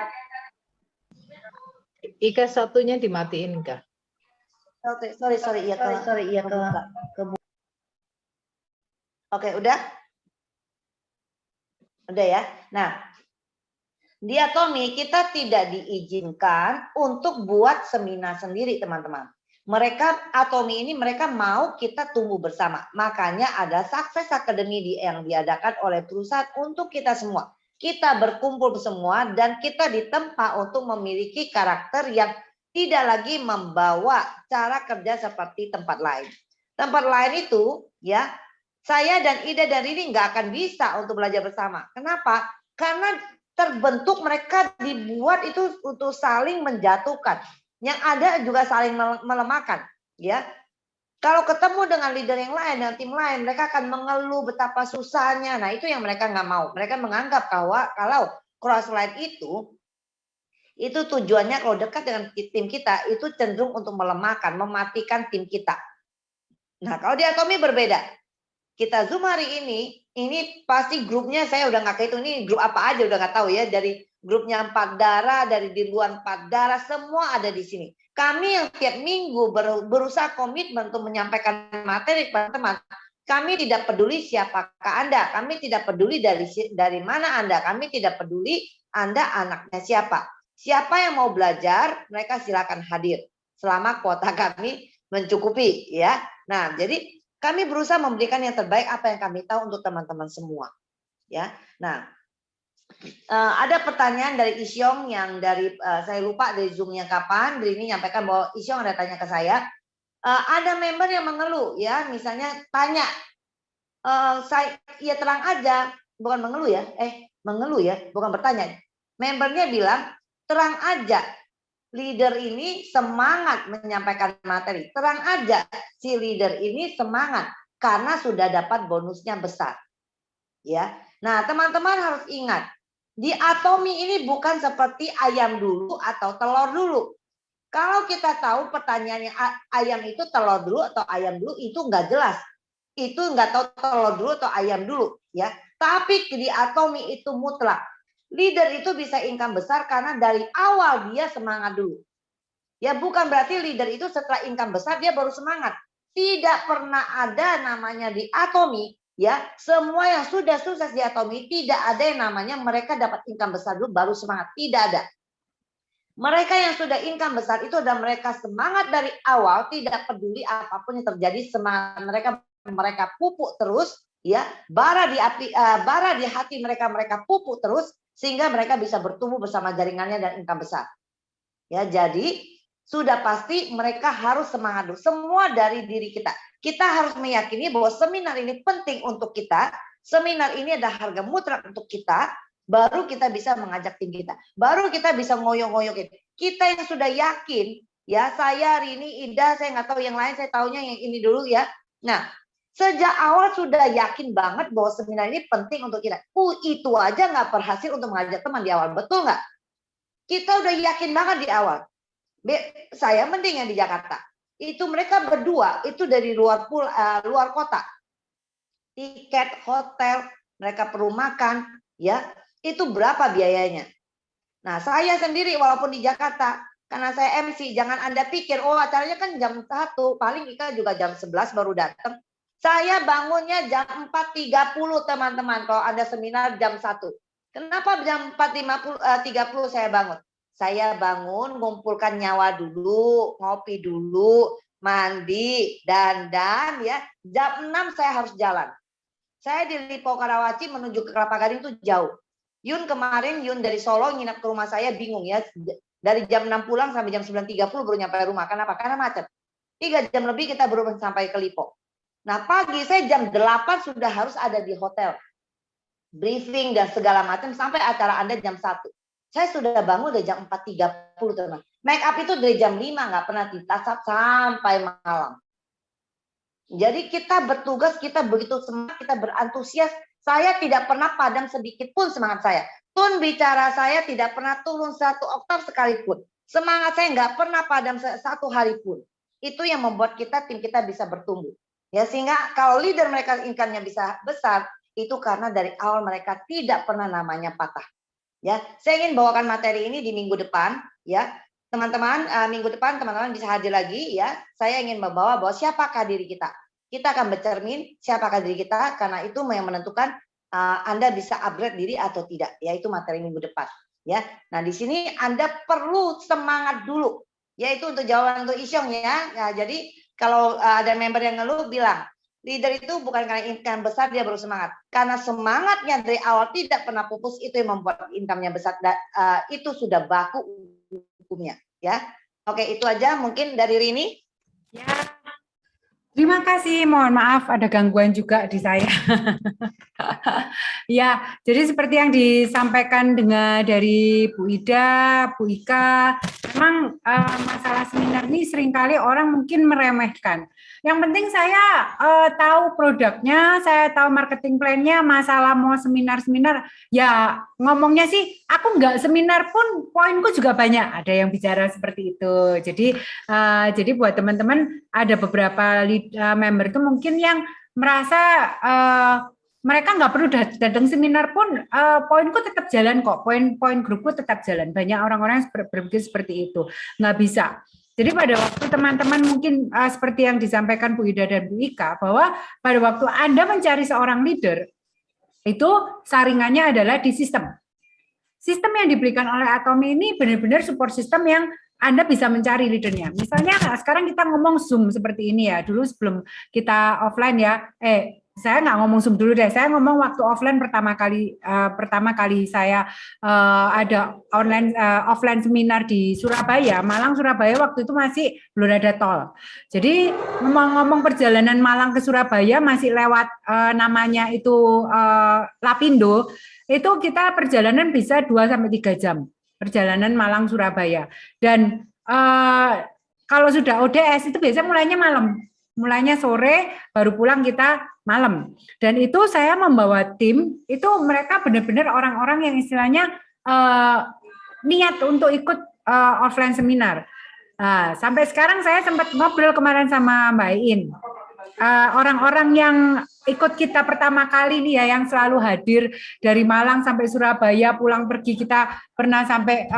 Ika satunya dimatiin, Kak. Sorry, iya ke. Oke, udah? Udah ya. Nah, di Atomi kita tidak diizinkan untuk buat seminar sendiri, teman-teman. Mereka Atomi ini mereka mau kita tumbuh bersama. Makanya ada Success Academy yang diadakan oleh perusahaan untuk kita semua. Kita berkumpul semua dan kita ditempa untuk memiliki karakter yang tidak lagi membawa cara kerja seperti tempat lain. Tempat lain itu ya, saya dan Ida dan Rini nggak akan bisa untuk belajar bersama. Kenapa? Karena terbentuk mereka dibuat itu untuk saling menjatuhkan. Yang ada juga saling melemahkan. Ya, kalau ketemu dengan leader yang lain dan tim lain, mereka akan mengeluh betapa susahnya. Nah, itu yang mereka nggak mau. Mereka menganggap bahwa kalau crossline itu tujuannya kalau dekat dengan tim kita itu cenderung untuk melemahkan, mematikan tim kita. Nah, kalau di Atomi berbeda. Kita Zoom hari ini pasti grupnya saya udah nggak kehitung ini grup apa aja udah nggak tahu ya, dari grupnya 4 darah, dari di luar 4 darah semua ada di sini. Kami yang tiap minggu berusaha komitmen untuk menyampaikan materi kepada teman. Kami tidak peduli siapakah Anda, kami tidak peduli dari mana Anda, kami tidak peduli Anda anaknya siapa. Siapa yang mau belajar, mereka silakan hadir selama kuota kami mencukupi ya. Nah, jadi kami berusaha memberikan yang terbaik apa yang kami tahu untuk teman-teman semua. Ya, nah ada pertanyaan dari Isyong yang dari saya lupa dari Zoom-nya kapan. Dari ini nyampaikan bahwa Isyong ada tanya ke saya. Ada member yang mengeluh ya, misalnya tanya, saya ya terang aja, bukan mengeluh ya, mengeluh ya, bukan bertanya. Membernya bilang terang aja. Leader ini semangat menyampaikan materi. Terang aja si leader ini semangat karena sudah dapat bonusnya besar. Ya. Nah, teman-teman harus ingat, di Atomi ini bukan seperti ayam dulu atau telur dulu. Kalau kita tahu pertanyaannya ayam itu telur dulu atau ayam dulu itu enggak jelas. Itu enggak tahu telur dulu atau ayam dulu, ya. Tapi di Atomi itu mutlak. Leader itu bisa income besar karena dari awal dia semangat dulu. Ya bukan berarti leader itu setelah income besar dia baru semangat. Tidak pernah ada namanya di Atomi, ya semua yang sudah sukses di Atomi tidak ada yang namanya mereka dapat income besar dulu baru semangat. Tidak ada. Mereka yang sudah income besar itu adalah mereka semangat dari awal, tidak peduli apapun yang terjadi, semangat mereka pupuk terus, ya bara di hati mereka pupuk terus. Sehingga mereka bisa bertumbuh bersama jaringannya dan income besar. Ya, jadi sudah pasti mereka harus semangat dulu. Semua dari diri kita. Kita harus meyakini bahwa seminar ini penting untuk kita. Seminar ini ada harga mutlak untuk kita. Baru kita bisa mengajak tim kita. Baru kita bisa ngoyong-ngoyongin. Kita yang sudah yakin, ya saya Rini, Ida, saya nggak tahu yang lain, saya taunya yang ini dulu ya. Nah, sejak awal sudah yakin banget bahwa seminar ini penting untuk kita. Itu aja nggak berhasil untuk mengajak teman di awal. Betul nggak? Kita udah yakin banget di awal. Saya mending yang di Jakarta. Itu mereka berdua, itu dari luar kota. Tiket, hotel, mereka perlu makan. Ya, itu berapa biayanya? Nah, saya sendiri walaupun di Jakarta, karena saya MC, jangan Anda pikir, oh acaranya kan jam 1, paling Ika juga jam 11 baru datang. Saya bangunnya jam 4.30 teman-teman kalau ada seminar jam 1. Kenapa jam 4.30 saya bangun? Saya bangun ngumpulkan nyawa dulu, ngopi dulu, mandi, dandan ya. Jam 6 saya harus jalan. Saya di Lipo Karawaci menuju ke Kelapa Gading itu jauh. Yun dari Solo nginap ke rumah saya bingung ya. Dari jam 6 pulang sampai jam 9.30 baru nyampe rumah. Kenapa? Karena macet. 3 jam lebih kita baru sampai ke Lipo. Nah pagi saya jam 8 sudah harus ada di hotel. briefing dan segala macam sampai acara Anda jam 1. Saya sudah bangun dari jam 4.30 teman. Make up itu dari jam 5 nggak pernah ditasap sampai malam. Jadi kita bertugas, kita begitu semangat, kita berantusias. Saya tidak pernah padam sedikit pun semangat saya. Tone bicara saya tidak pernah turun 1 oktav sekalipun. Semangat saya nggak pernah padam 1 hari pun. Itu yang membuat kita, tim kita bisa bertumbuh. Ya, sehingga kalau leader mereka income-nya bisa besar, itu karena dari awal mereka tidak pernah namanya patah. Ya, saya ingin bawakan materi ini di minggu depan. Ya, teman-teman, minggu depan teman-teman bisa hadir lagi. Ya, saya ingin membawa bahwa siapakah diri kita. Kita akan bercermin siapakah diri kita, karena itu yang menentukan Anda bisa upgrade diri atau tidak. Yaitu materi minggu depan. Ya, nah di sini Anda perlu semangat dulu. Yaitu untuk jawaban untuk Isyong ya. Nah, jadi kalau ada member yang ngeluh bilang, leader itu bukan karena income besar dia baru semangat. Karena semangatnya dari awal tidak pernah pupus, itu yang membuat income-nya besar. Itu sudah baku hukumnya. Ya, oke, itu aja mungkin dari Rini. Ya, terima kasih. Mohon maaf ada gangguan juga di saya. Ya, jadi seperti yang disampaikan dari Bu Ida, Bu Ika, memang masalah seminar ini seringkali orang mungkin meremehkan. Yang penting saya tahu produknya, saya tahu marketing plan-nya, masalah mau seminar-seminar, ya ngomongnya sih, aku nggak seminar pun poinku juga banyak, ada yang bicara seperti itu. Jadi buat teman-teman, ada beberapa member itu mungkin yang merasa mereka nggak perlu datang seminar pun, poinku tetap jalan kok, poin grupku tetap jalan. Banyak orang-orang yang berpikir seperti itu, nggak bisa. Jadi pada waktu teman-teman mungkin seperti yang disampaikan Bu Ida dan Bu Ika, bahwa pada waktu Anda mencari seorang leader, itu saringannya adalah di sistem. Sistem yang diberikan oleh Atomi ini benar-benar support system yang Anda bisa mencari leadernya. Misalnya sekarang kita ngomong Zoom seperti ini ya, dulu sebelum kita offline ya, saya nggak ngomong Zoom dulu deh, saya ngomong waktu offline pertama kali saya ada offline seminar di Surabaya, Malang Surabaya, waktu itu masih belum ada tol. Jadi ngomong perjalanan Malang ke Surabaya masih lewat namanya itu Lapindo, itu kita perjalanan bisa 2-3 jam, perjalanan Malang Surabaya. Dan kalau sudah ODS itu biasanya mulainya sore, baru pulang kita malam. Dan itu saya membawa tim, itu mereka benar-benar orang-orang yang istilahnya niat untuk ikut offline seminar. Sampai sekarang saya sempat ngobrol kemarin sama Mbak Iin. Orang-orang yang ikut kita pertama kali nih ya, yang selalu hadir dari Malang sampai Surabaya, pulang pergi, kita pernah sampai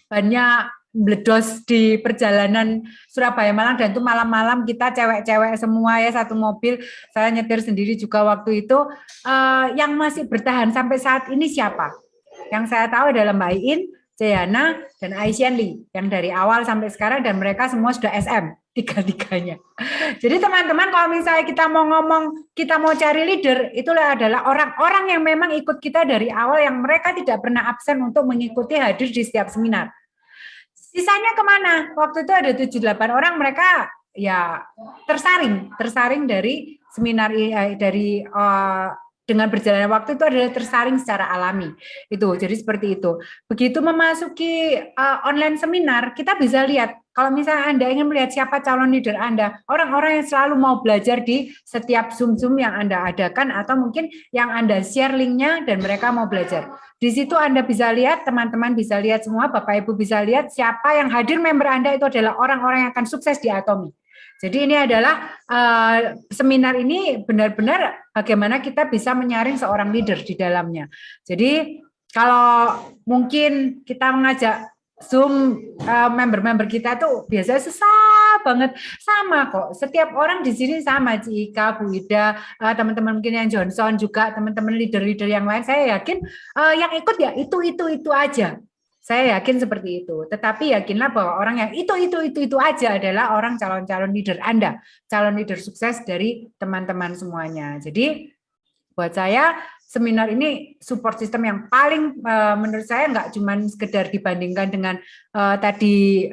bannya bledos di perjalanan Surabaya Malang, dan itu malam-malam kita cewek-cewek semua ya, satu mobil, saya nyetir sendiri juga waktu itu. Yang masih bertahan sampai saat ini siapa? Yang saya tahu adalah Mbak Iin, Jayana, dan Aisyah Lee, yang dari awal sampai sekarang, dan mereka semua sudah SM, tiga-tiganya. Jadi teman-teman, kalau misalnya kita mau ngomong, kita mau cari leader, itulah adalah orang-orang yang memang ikut kita dari awal, yang mereka tidak pernah absen untuk mengikuti hadir di setiap seminar. Sisanya kemana? Waktu itu ada 7-8 orang, mereka ya tersaring dari seminar dengan berjalannya waktu itu adalah tersaring secara alami. Itu jadi seperti itu. Begitu memasuki online seminar, kita bisa lihat kalau misalnya Anda ingin melihat siapa calon leader Anda, orang-orang yang selalu mau belajar di setiap Zoom yang Anda adakan, atau mungkin yang Anda share linknya dan mereka mau belajar. Di situ Anda bisa lihat, teman-teman bisa lihat semua, Bapak Ibu bisa lihat siapa yang hadir member Anda itu adalah orang-orang yang akan sukses di Atomi. Jadi ini adalah seminar ini benar-benar bagaimana kita bisa menyaring seorang leader di dalamnya. Jadi kalau mungkin kita mengajak Zoom member-member kita tuh biasanya susah banget, sama kok. Setiap orang di sini sama, Cika, Bu Ida, teman-teman mungkin yang Johnson juga, teman-teman leader-leader yang lain. Saya yakin yang ikut ya itu aja. Saya yakin seperti itu. Tetapi yakinlah bahwa orang yang itu aja adalah orang calon-calon leader Anda, calon leader sukses dari teman-teman semuanya. Jadi buat saya seminar ini support system yang paling menurut saya nggak cuma sekedar dibandingkan dengan tadi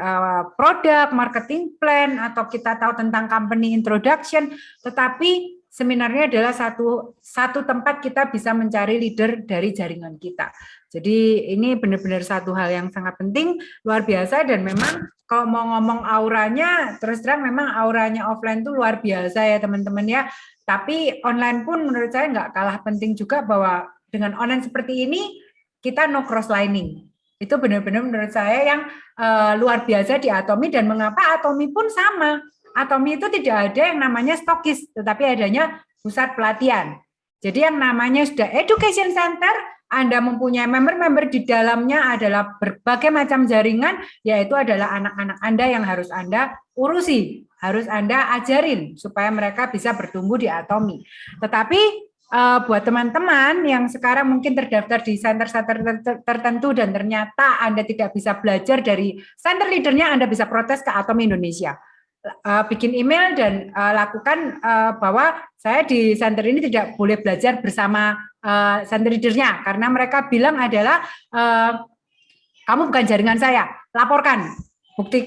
produk, marketing plan, atau kita tahu tentang company introduction, tetapi seminarnya adalah satu tempat kita bisa mencari leader dari jaringan kita. Jadi ini benar-benar satu hal yang sangat penting, luar biasa, dan memang kalau mau ngomong auranya, terus terang memang auranya offline itu luar biasa ya teman-teman ya. Tapi online pun menurut saya nggak kalah penting juga, bahwa dengan online seperti ini kita no cross lining. Itu benar-benar menurut saya yang luar biasa di Atomi, dan mengapa Atomi pun sama. Atomi itu tidak ada yang namanya stokis, tetapi adanya pusat pelatihan. Jadi yang namanya sudah education center, Anda mempunyai member-member di dalamnya adalah berbagai macam jaringan, yaitu adalah anak-anak Anda yang harus Anda urusi, harus Anda ajarin supaya mereka bisa bertumbuh di Atomi. Tetapi buat teman-teman yang sekarang mungkin terdaftar di center-center tertentu dan ternyata Anda tidak bisa belajar dari center leadernya, Anda bisa protes ke Atomi Indonesia. Bikin email dan lakukan bahwa saya di center ini tidak boleh belajar bersama center leadernya, karena mereka bilang adalah kamu bukan jaringan saya, laporkan. Bukti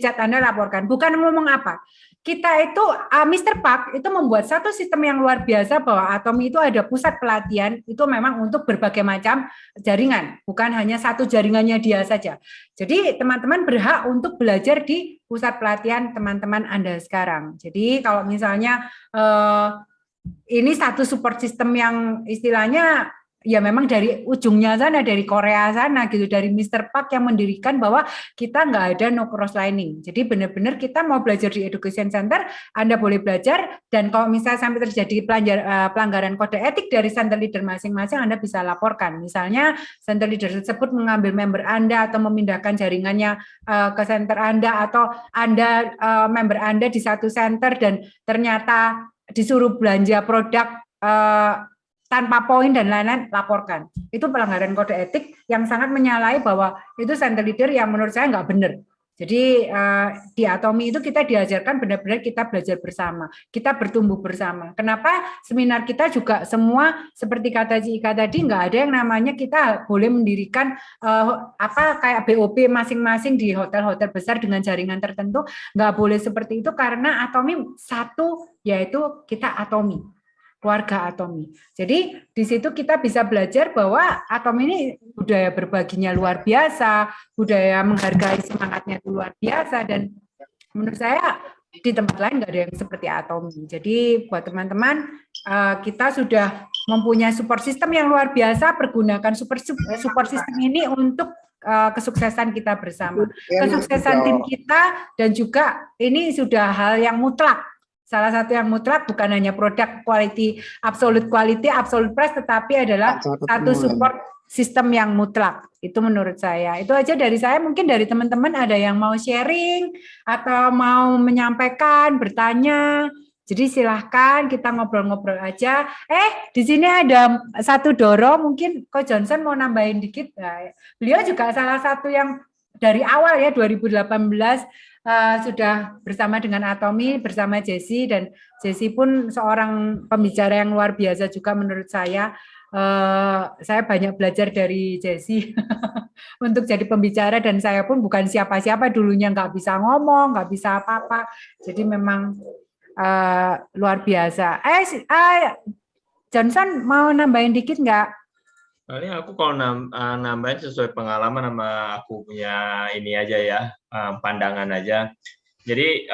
chat Anda laporkan. Bukan ngomong apa. Kita itu, Mr. Park itu membuat satu sistem yang luar biasa, bahwa Atomi itu ada pusat pelatihan, itu memang untuk berbagai macam jaringan, bukan hanya satu jaringannya dia saja. Jadi teman-teman berhak untuk belajar di pusat pelatihan teman-teman Anda sekarang. Jadi kalau misalnya ini satu support system yang istilahnya ya memang dari ujungnya sana, dari Korea sana gitu, dari Mr. Park yang mendirikan bahwa kita nggak ada no cross lining. Jadi benar-benar kita mau belajar di Education Center, Anda boleh belajar, dan kalau misalnya sampai terjadi pelanggaran kode etik dari center leader masing-masing, Anda bisa laporkan. Misalnya center leader tersebut mengambil member Anda atau memindahkan jaringannya ke center Anda, atau Anda member Anda di satu center dan ternyata disuruh belanja produk tanpa poin dan lain-lain, laporkan. Itu pelanggaran kode etik yang sangat menyalahi, bahwa itu center leader yang menurut saya nggak benar. Jadi di Atomi itu kita diajarkan benar-benar kita belajar bersama, kita bertumbuh bersama. Kenapa seminar kita juga semua seperti kata Cika tadi, nggak ada yang namanya kita boleh mendirikan kayak BOP masing-masing di hotel-hotel besar dengan jaringan tertentu, nggak boleh seperti itu, karena Atomi satu, yaitu kita Atomi, keluarga Atomi. Jadi di situ kita bisa belajar bahwa Atomi ini budaya berbaginya luar biasa, budaya menghargai semangatnya itu luar biasa, dan menurut saya di tempat lain nggak ada yang seperti Atomi. Jadi buat teman-teman, kita sudah mempunyai support system yang luar biasa, pergunakan support system ini untuk kesuksesan kita bersama, kesuksesan tim kita, dan juga ini sudah hal yang mutlak. Salah satu yang mutlak, bukan hanya produk quality, absolute price, tetapi adalah satu support sistem yang mutlak. Itu menurut saya. Itu aja dari saya. Mungkin dari teman-teman ada yang mau sharing atau mau menyampaikan, bertanya. Jadi silahkan kita ngobrol-ngobrol aja. Di sini ada satu Doro, mungkin Ko Johnson mau nambahin dikit. Nah, beliau juga salah satu yang dari awal ya 2018 sudah bersama dengan Atomi, bersama Jessie, dan Jessie pun seorang pembicara yang luar biasa juga menurut saya. Saya banyak belajar dari Jessie untuk jadi pembicara, dan saya pun bukan siapa-siapa dulunya, nggak bisa ngomong, nggak bisa apa-apa. Jadi memang luar biasa. Johnson mau nambahin dikit nggak? Ini aku kalau nambahin sesuai pengalaman sama aku punya ini aja ya, pandangan aja. Jadi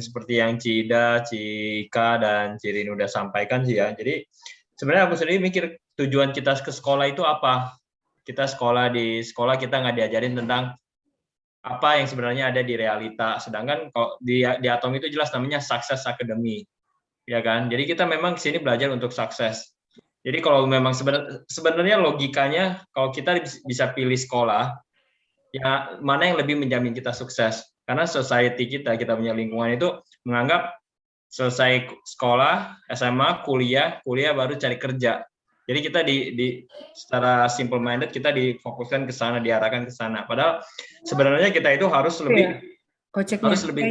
seperti yang Cida, Cika, dan Cirin udah sampaikan sih ya. Jadi sebenarnya aku sendiri mikir tujuan kita ke sekolah itu apa? Kita di sekolah kita nggak diajarin tentang apa yang sebenarnya ada di realita. Sedangkan kalau di Atom itu jelas namanya Success Academy, ya kan? Jadi kita memang kesini belajar untuk sukses. Jadi kalau memang sebenarnya logikanya kalau kita bisa pilih sekolah, ya mana yang lebih menjamin kita sukses? Karena society kita punya lingkungan itu menganggap selesai sekolah, SMA, kuliah baru cari kerja. Jadi kita secara simple minded kita difokuskan ke sana, diarahkan ke sana. Padahal sebenarnya kita itu harus lebih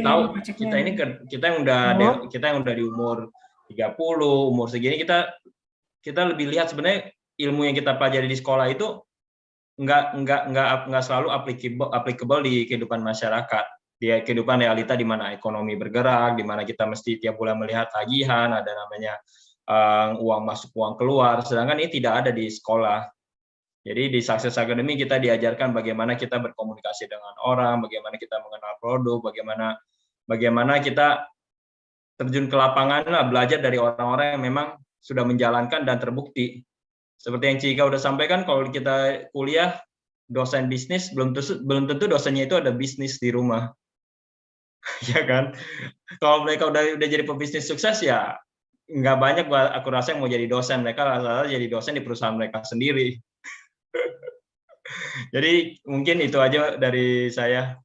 tahu kita yang udah di umur 30, umur segini kita lebih lihat sebenarnya ilmu yang kita pelajari di sekolah itu nggak selalu applicable di kehidupan masyarakat. di kehidupan realita di mana ekonomi bergerak, di mana kita mesti tiap bulan melihat tagihan, ada namanya uang masuk, uang keluar, sedangkan ini tidak ada di sekolah. Jadi di Success Academy kita diajarkan bagaimana kita berkomunikasi dengan orang, bagaimana kita mengenal produk, bagaimana kita terjun ke lapangan, belajar dari orang-orang yang memang sudah menjalankan dan terbukti. Seperti yang Cika udah sampaikan, kalau kita kuliah, dosen bisnis, belum tentu dosennya itu ada bisnis di rumah. Ya kan? Kalau mereka udah jadi pebisnis sukses, ya nggak banyak aku rasa yang mau jadi dosen. Mereka rata-rata jadi dosen di perusahaan mereka sendiri. Jadi mungkin itu aja dari saya.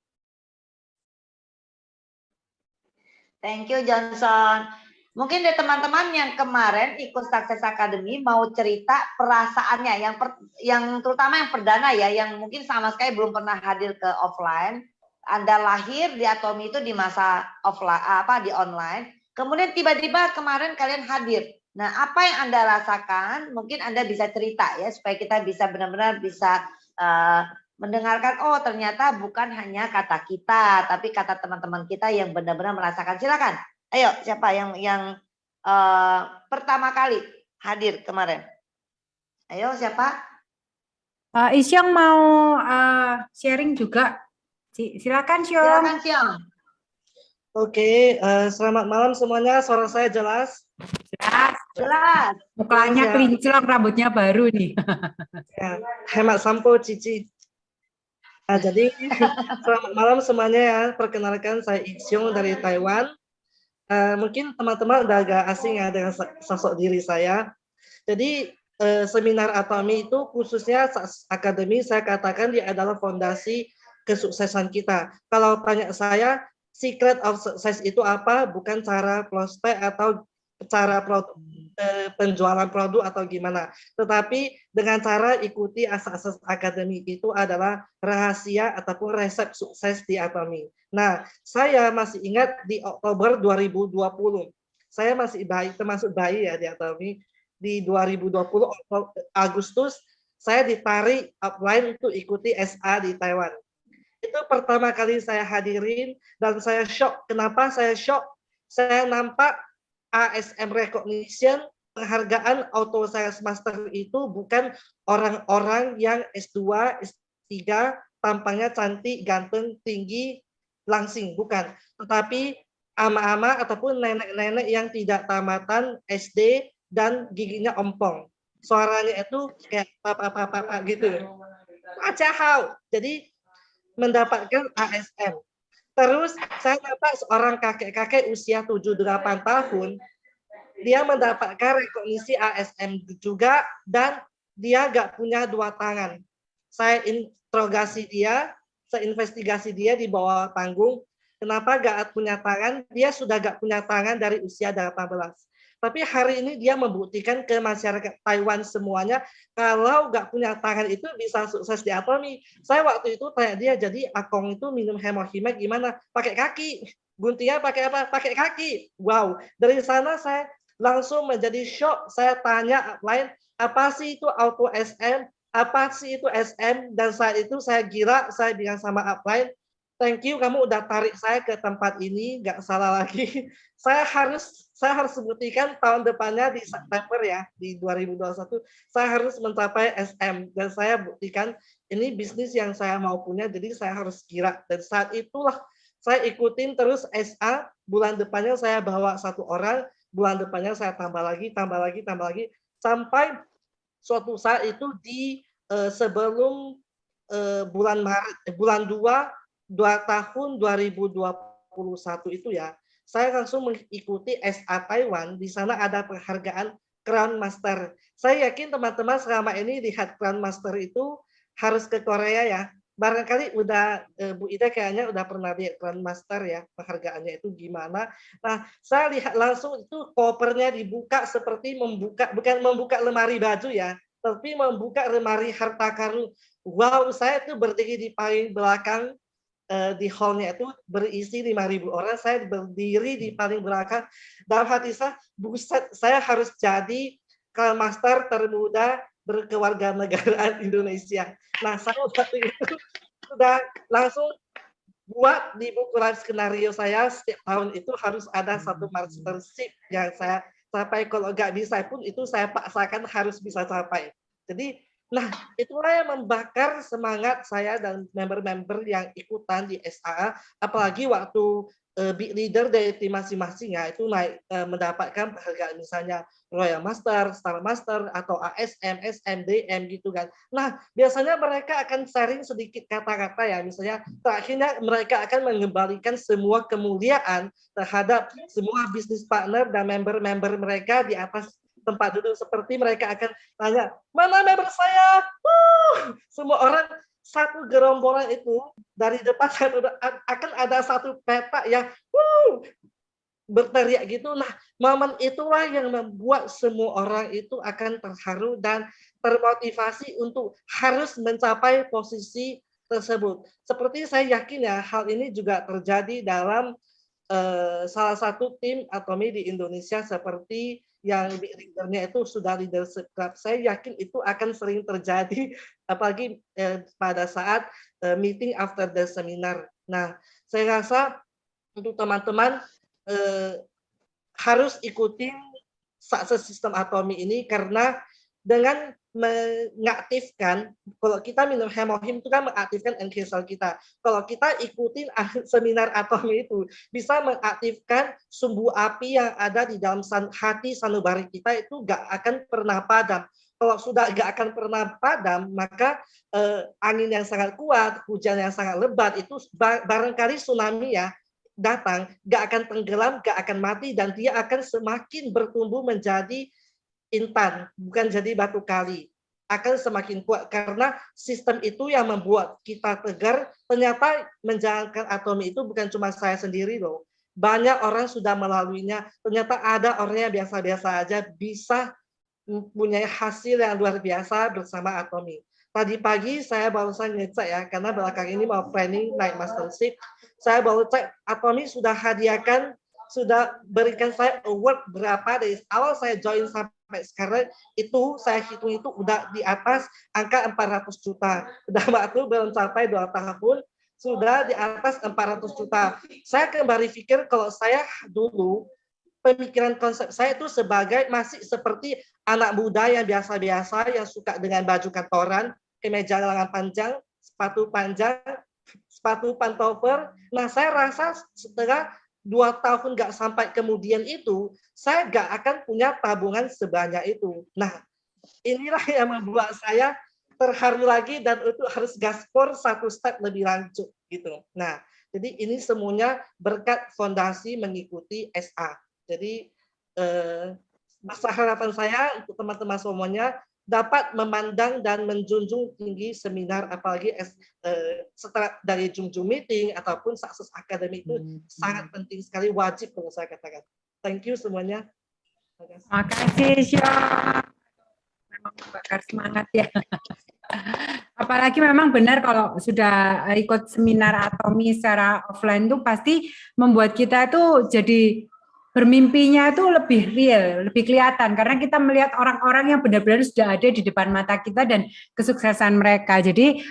Thank you, Johnson. Mungkin dari teman-teman yang kemarin ikut Success Academy mau cerita perasaannya, yang terutama yang perdana ya, yang mungkin sama sekali belum pernah hadir ke offline. Anda lahir di Atomi itu di masa offline, di online. Kemudian tiba-tiba kemarin kalian hadir. Nah, apa yang Anda rasakan? Mungkin Anda bisa cerita ya, supaya kita bisa benar-benar bisa mendengarkan, oh ternyata bukan hanya kata kita, tapi kata teman-teman kita yang benar-benar merasakan. Silakan. Ayo, siapa yang pertama kali hadir kemarin? Ayo, siapa? Isyong mau sharing juga. Silakan, Syong. Silakan, Syong. Oke, selamat malam semuanya. Suara saya jelas? Jelas. Mukanya kelinclong, rambutnya baru nih. Ya, hemat sampo, Cici. Nah, jadi selamat malam semuanya ya. Perkenalkan, saya Isyong dari Taiwan. Mungkin teman-teman udah agak asing ya dengan sosok diri saya. Jadi seminar Atomi itu khususnya akademi, saya katakan dia adalah fondasi kesuksesan kita. Kalau tanya saya, secret of success itu apa? Bukan cara prospek atau cara penjualan produk atau gimana. Tetapi dengan cara ikuti asas-asas akademi itu adalah rahasia ataupun resep sukses di Atomi. Nah, saya masih ingat di Oktober 2020. Saya masih termasuk bayi ya di Atomi. Di 2020 Agustus saya ditarik upline untuk ikuti SA di Taiwan. Itu pertama kali saya hadirin dan saya shock. Kenapa saya shock? Saya nampak ASM recognition, penghargaan Auto Sales Master itu bukan orang-orang yang S2, S3, tampangnya cantik, ganteng, tinggi, langsing, bukan. Tetapi ama-ama ataupun nenek-nenek yang tidak tamatan SD dan giginya ompong. Suaranya itu kayak papa gitu. Wacahau. Jadi mendapatkan ASM. Terus saya dapat seorang kakek-kakek usia 78 tahun, dia mendapatkan rekognisi ASM juga dan dia gak punya dua tangan. Saya interogasi dia, saya investigasi dia di bawah panggung, kenapa gak punya tangan? Dia sudah gak punya tangan dari usia 18. Tapi hari ini dia membuktikan ke masyarakat Taiwan semuanya kalau nggak punya tangan itu bisa sukses di Atomi. Saya waktu itu tanya dia, jadi Akong itu minum hemohimek gimana? Pakai kaki. Guntingnya pakai apa? Pakai kaki. Wow. Dari sana saya langsung menjadi shock. Saya tanya upline, apa sih itu Auto SM? Apa sih itu SM? Dan saat itu saya gila, saya bilang sama upline, thank you, kamu udah tarik saya ke tempat ini, nggak salah lagi. Saya harus buktikan tahun depannya di September ya, di 2021, saya harus mencapai SM. Dan saya buktikan ini bisnis yang saya mau punya, jadi saya harus kira. Dan saat itulah saya ikutin terus SA, bulan depannya saya bawa satu orang, bulan depannya saya tambah lagi, sampai suatu saat itu di sebelum bulan Maret, bulan 2 tahun 2021 itu ya, saya langsung mengikuti SA Taiwan. Di sana ada penghargaan Crown Master. Saya yakin teman-teman selama ini lihat Crown Master itu harus ke Korea ya. Barangkali udah Bu Ida kayaknya udah pernah lihat Crown Master ya, penghargaannya itu gimana. Nah, saya lihat langsung itu kopernya dibuka seperti bukan membuka lemari baju ya, tapi membuka lemari harta karun. Wow, saya tuh berdiri di paling belakang. Di hallnya itu berisi 5.000 orang, saya berdiri di paling belakang. Dalam hati saya, buset, saya harus jadi Crown Master termuda berkewarganegaraan Indonesia. Nah, saya waktu itu sudah langsung buat di buku live skenario saya setiap tahun itu harus ada satu mastership yang saya capai. Kalau nggak bisa pun itu saya paksakan harus bisa capai. Jadi, nah itulah yang membakar semangat saya dan member-member yang ikutan di SAA, apalagi waktu big leader dari tim masing-masing ya itu naik mendapatkan penghargaan misalnya Royal Master, Star Master atau ASM, SMDM gitu kan. Nah biasanya mereka akan sharing sedikit kata-kata ya, misalnya terakhirnya mereka akan mengembalikan semua kemuliaan terhadap semua bisnis partner dan member-member mereka di atas tempat duduk, seperti mereka akan tanya, mana member saya? Semua orang satu gerombolan itu dari depan akan ada satu peta yang berteriak gitu. Nah, momen itulah yang membuat semua orang itu akan terharu dan termotivasi untuk harus mencapai posisi tersebut. Seperti saya yakin ya, hal ini juga terjadi dalam salah satu tim Atomi di Indonesia, seperti yang leadernya itu sudah leadership club. Saya yakin itu akan sering terjadi, apalagi pada saat meeting after the seminar. Nah, saya rasa untuk teman-teman harus ikutin success system Atomi ini, karena dengan mengaktifkan, kalau kita minum hemohim itu kan mengaktifkan NK cell kita. Kalau kita ikutin seminar Atomi itu, bisa mengaktifkan sumbu api yang ada di dalam hati sanubari kita, itu gak akan pernah padam. Kalau sudah gak akan pernah padam, maka angin yang sangat kuat, hujan yang sangat lebat, itu barangkali tsunami ya, datang, gak akan tenggelam, gak akan mati, dan dia akan semakin bertumbuh menjadi intan, bukan jadi batu kali, akan semakin kuat, karena sistem itu yang membuat kita tegar. Ternyata menjalankan Atomi itu bukan cuma saya sendiri loh, banyak orang sudah melaluinya. Ternyata ada orang yang biasa-biasa aja bisa mempunyai hasil yang luar biasa bersama Atomi. Tadi pagi saya barusan ngecek ya, karena belakang ini mau planning naik mastership, saya baru cek Atomi sudah hadiahkan, sudah berikan saya award berapa dari awal saya join sampai sekarang, itu saya hitung itu udah di atas angka 400 juta. Udah waktu belum sampai 2 tahun, sudah di atas 400 juta. Saya kembali pikir kalau saya dulu, pemikiran konsep saya itu sebagai masih seperti anak muda yang biasa-biasa, yang suka dengan baju kantoran, kemeja lengan panjang, sepatu panjang, sepatu pantofel. Nah, saya rasa setelah 2 tahun nggak sampai kemudian itu, saya nggak akan punya tabungan sebanyak itu. Nah, inilah yang membuat saya terharu lagi dan itu harus gaspor satu step lebih lanjut gitu. Nah, jadi ini semuanya berkat fondasi mengikuti SA. Jadi harapan saya untuk teman-teman semuanya dapat memandang dan menjunjung tinggi seminar, apalagi setelah dari Zoom meeting ataupun Success Academy itu sangat penting sekali, wajib kalau saya katakan. Thank you semuanya. Terima kasih, Syah. Memang membakar semangat ya. Apalagi memang benar kalau sudah ikut seminar Atomi secara offline itu pasti membuat kita itu jadi bermimpinya itu lebih real, lebih kelihatan, karena kita melihat orang-orang yang benar-benar sudah ada di depan mata kita dan kesuksesan mereka. Jadi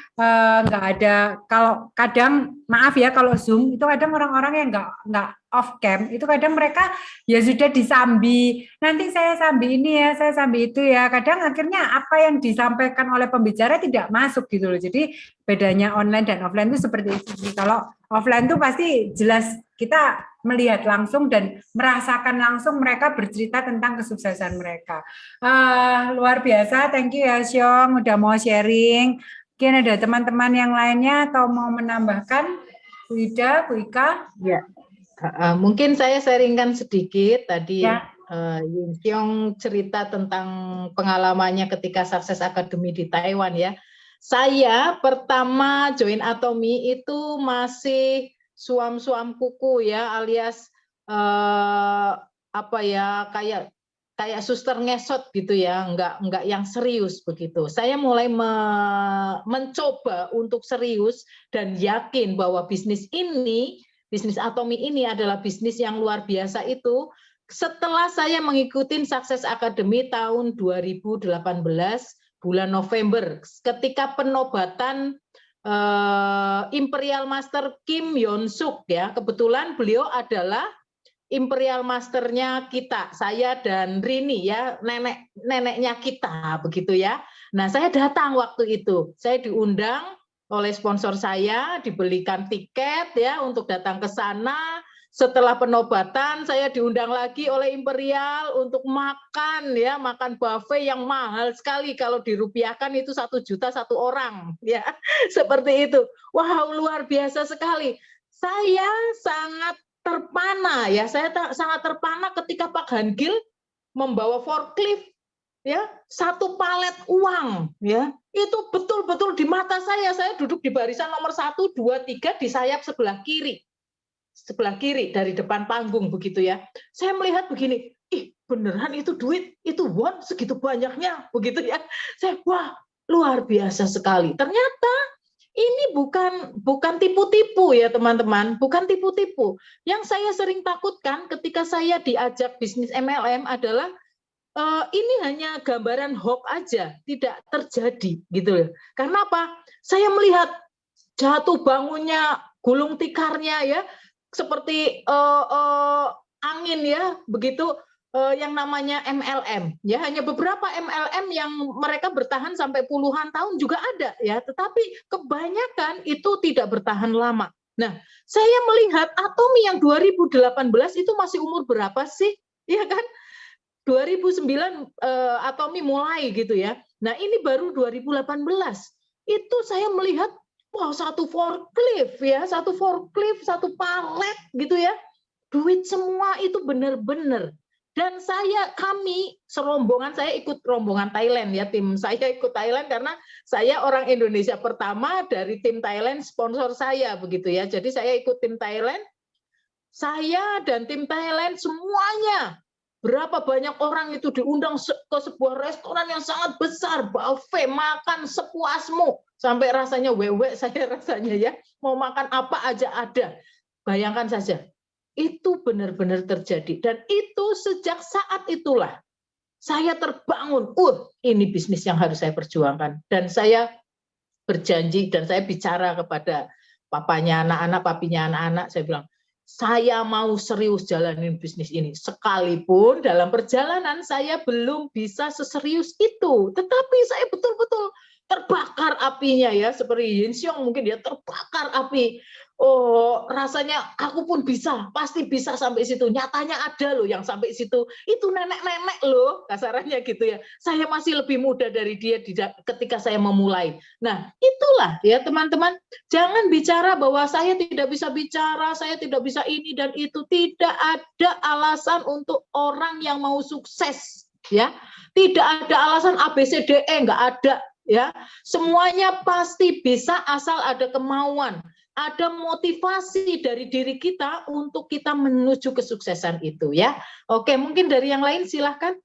nggak ada, kalau kadang maaf ya kalau Zoom itu kadang orang-orang yang nggak off cam itu kadang mereka ya sudah disambi, nanti saya sambi ini ya, saya sambi itu ya. Kadang akhirnya apa yang disampaikan oleh pembicara tidak masuk gitu loh. Jadi bedanya online dan offline itu seperti itu. Kalau offline itu pasti jelas kita melihat langsung dan merasakan langsung mereka bercerita tentang kesuksesan mereka. Luar biasa, thank you ya Syong udah mau sharing. Mungkin ada teman-teman yang lainnya atau mau menambahkan, Bu Ida, Bu Ika? Ya, mungkin saya sharingkan sedikit tadi. Ya. Yun Syong cerita tentang pengalamannya ketika Success Academy di Taiwan ya. Saya pertama join Atomi itu masih suam-suam kuku ya, alias apa ya, kayak suster ngesot gitu ya, enggak yang serius begitu. Saya mulai mencoba untuk serius dan yakin bahwa bisnis Atomi ini adalah bisnis yang luar biasa itu setelah saya mengikuti Success Academy tahun 2018 bulan November, ketika penobatan Imperial Master Kim Yon Suk ya. Kebetulan beliau adalah Imperial Masternya kita, saya dan Rini ya, neneknya kita begitu ya. Nah, saya datang waktu itu. Saya diundang oleh sponsor saya, dibelikan tiket ya untuk datang ke sana. Setelah penobatan saya diundang lagi oleh Imperial untuk makan ya, makan buffet yang mahal sekali, kalau dirupiahkan itu 1 juta 1 orang ya. Seperti itu. Wow, luar biasa sekali. Saya sangat terpana ya, saya sangat terpana ketika Pak Hangil membawa forklift ya, 1 palet uang ya, itu betul-betul di mata saya duduk di barisan nomor 1, 2, 3 di sayap sebelah kiri dari depan panggung begitu ya. Saya melihat begini, ih beneran itu duit, itu won segitu banyaknya begitu ya. Saya wah luar biasa sekali. Ternyata ini bukan tipu-tipu ya teman-teman, bukan tipu-tipu. Yang saya sering takutkan ketika saya diajak bisnis MLM adalah ini hanya gambaran hoax aja, tidak terjadi gitu ya. Karena apa? Saya melihat jatuh bangunnya, gulung tikarnya ya, seperti angin ya, begitu. Yang namanya MLM ya, hanya beberapa MLM yang mereka bertahan sampai puluhan tahun juga ada ya, tetapi kebanyakan itu tidak bertahan lama. Nah, saya melihat Atomy yang 2018 itu masih umur berapa sih? Ya kan? 2009 Atomy mulai gitu ya. Nah, ini baru 2018. Itu saya melihat wah, 1 forklift ya, 1 forklift, 1 palet gitu ya. Duit semua itu benar-benar. Dan kami serombongan, saya ikut rombongan Thailand ya, tim saya ikut Thailand karena saya orang Indonesia pertama dari tim Thailand, sponsor saya begitu ya. Jadi saya ikut tim Thailand, saya dan tim Thailand semuanya, berapa banyak orang itu diundang ke sebuah restoran yang sangat besar, buffet, makan sepuasmu, sampai rasanya wewek saya rasanya ya, mau makan apa aja ada. Bayangkan saja. Itu benar-benar terjadi, dan itu sejak saat itulah saya terbangun, ini bisnis yang harus saya perjuangkan, dan saya berjanji dan saya bicara kepada papanya anak-anak, papinya anak-anak, saya bilang saya mau serius jalanin bisnis ini, sekalipun dalam perjalanan saya belum bisa seserius itu, tetapi saya betul-betul terbakar apinya ya, seperti Yin Xiong mungkin dia terbakar api. Oh, rasanya aku pun bisa, pasti bisa sampai situ. Nyatanya ada loh yang sampai situ. Itu nenek-nenek loh, kasarannya gitu ya. Saya masih lebih muda dari dia ketika saya memulai. Nah, itulah ya teman-teman. Jangan bicara bahwa saya tidak bisa bicara, saya tidak bisa ini dan itu. Tidak ada alasan untuk orang yang mau sukses, ya. Tidak ada alasan ABCDE, nggak ada. Ya, semuanya pasti bisa asal ada kemauan, ada motivasi dari diri kita untuk kita menuju kesuksesan itu ya. Oke, mungkin dari yang lain silahkan.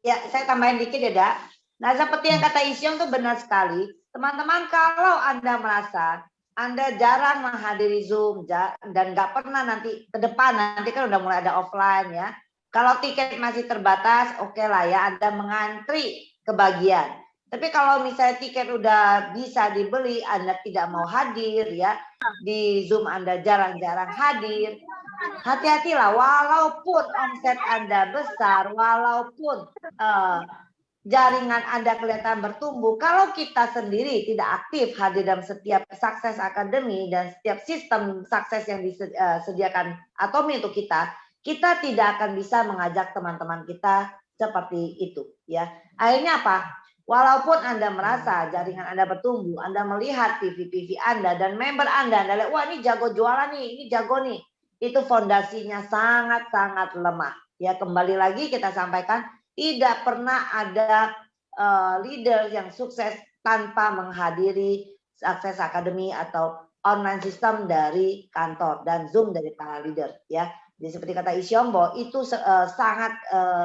Ya, saya tambahin dikit ya, Dak. Nah, seperti yang kata Isyong itu benar sekali. Teman-teman, kalau Anda merasa Anda jarang menghadiri Zoom dan nggak pernah nanti ke depan, nanti kan udah mulai ada offline ya. Kalau tiket masih terbatas, oke lah ya, Anda mengantri kebagian. Tapi kalau misalnya tiket udah bisa dibeli, Anda tidak mau hadir ya, di Zoom Anda jarang-jarang hadir, hati-hatilah, walaupun omset Anda besar, walaupun jaringan Anda kelihatan bertumbuh, kalau kita sendiri tidak aktif hadir dalam setiap Success Academy dan setiap sistem sukses yang disediakan Atomy untuk kita tidak akan bisa mengajak teman-teman kita seperti itu ya. Akhirnya apa? Walaupun Anda merasa jaringan Anda bertumbuh, Anda melihat PV Anda dan member Anda lihat, wah ini jago jualan nih, ini jago nih. Itu fondasinya sangat-sangat lemah. Ya, kembali lagi kita sampaikan, tidak pernah ada leader yang sukses tanpa menghadiri Success Academy atau online system dari kantor dan Zoom dari para leader ya. Jadi seperti kata Isyong, itu sangat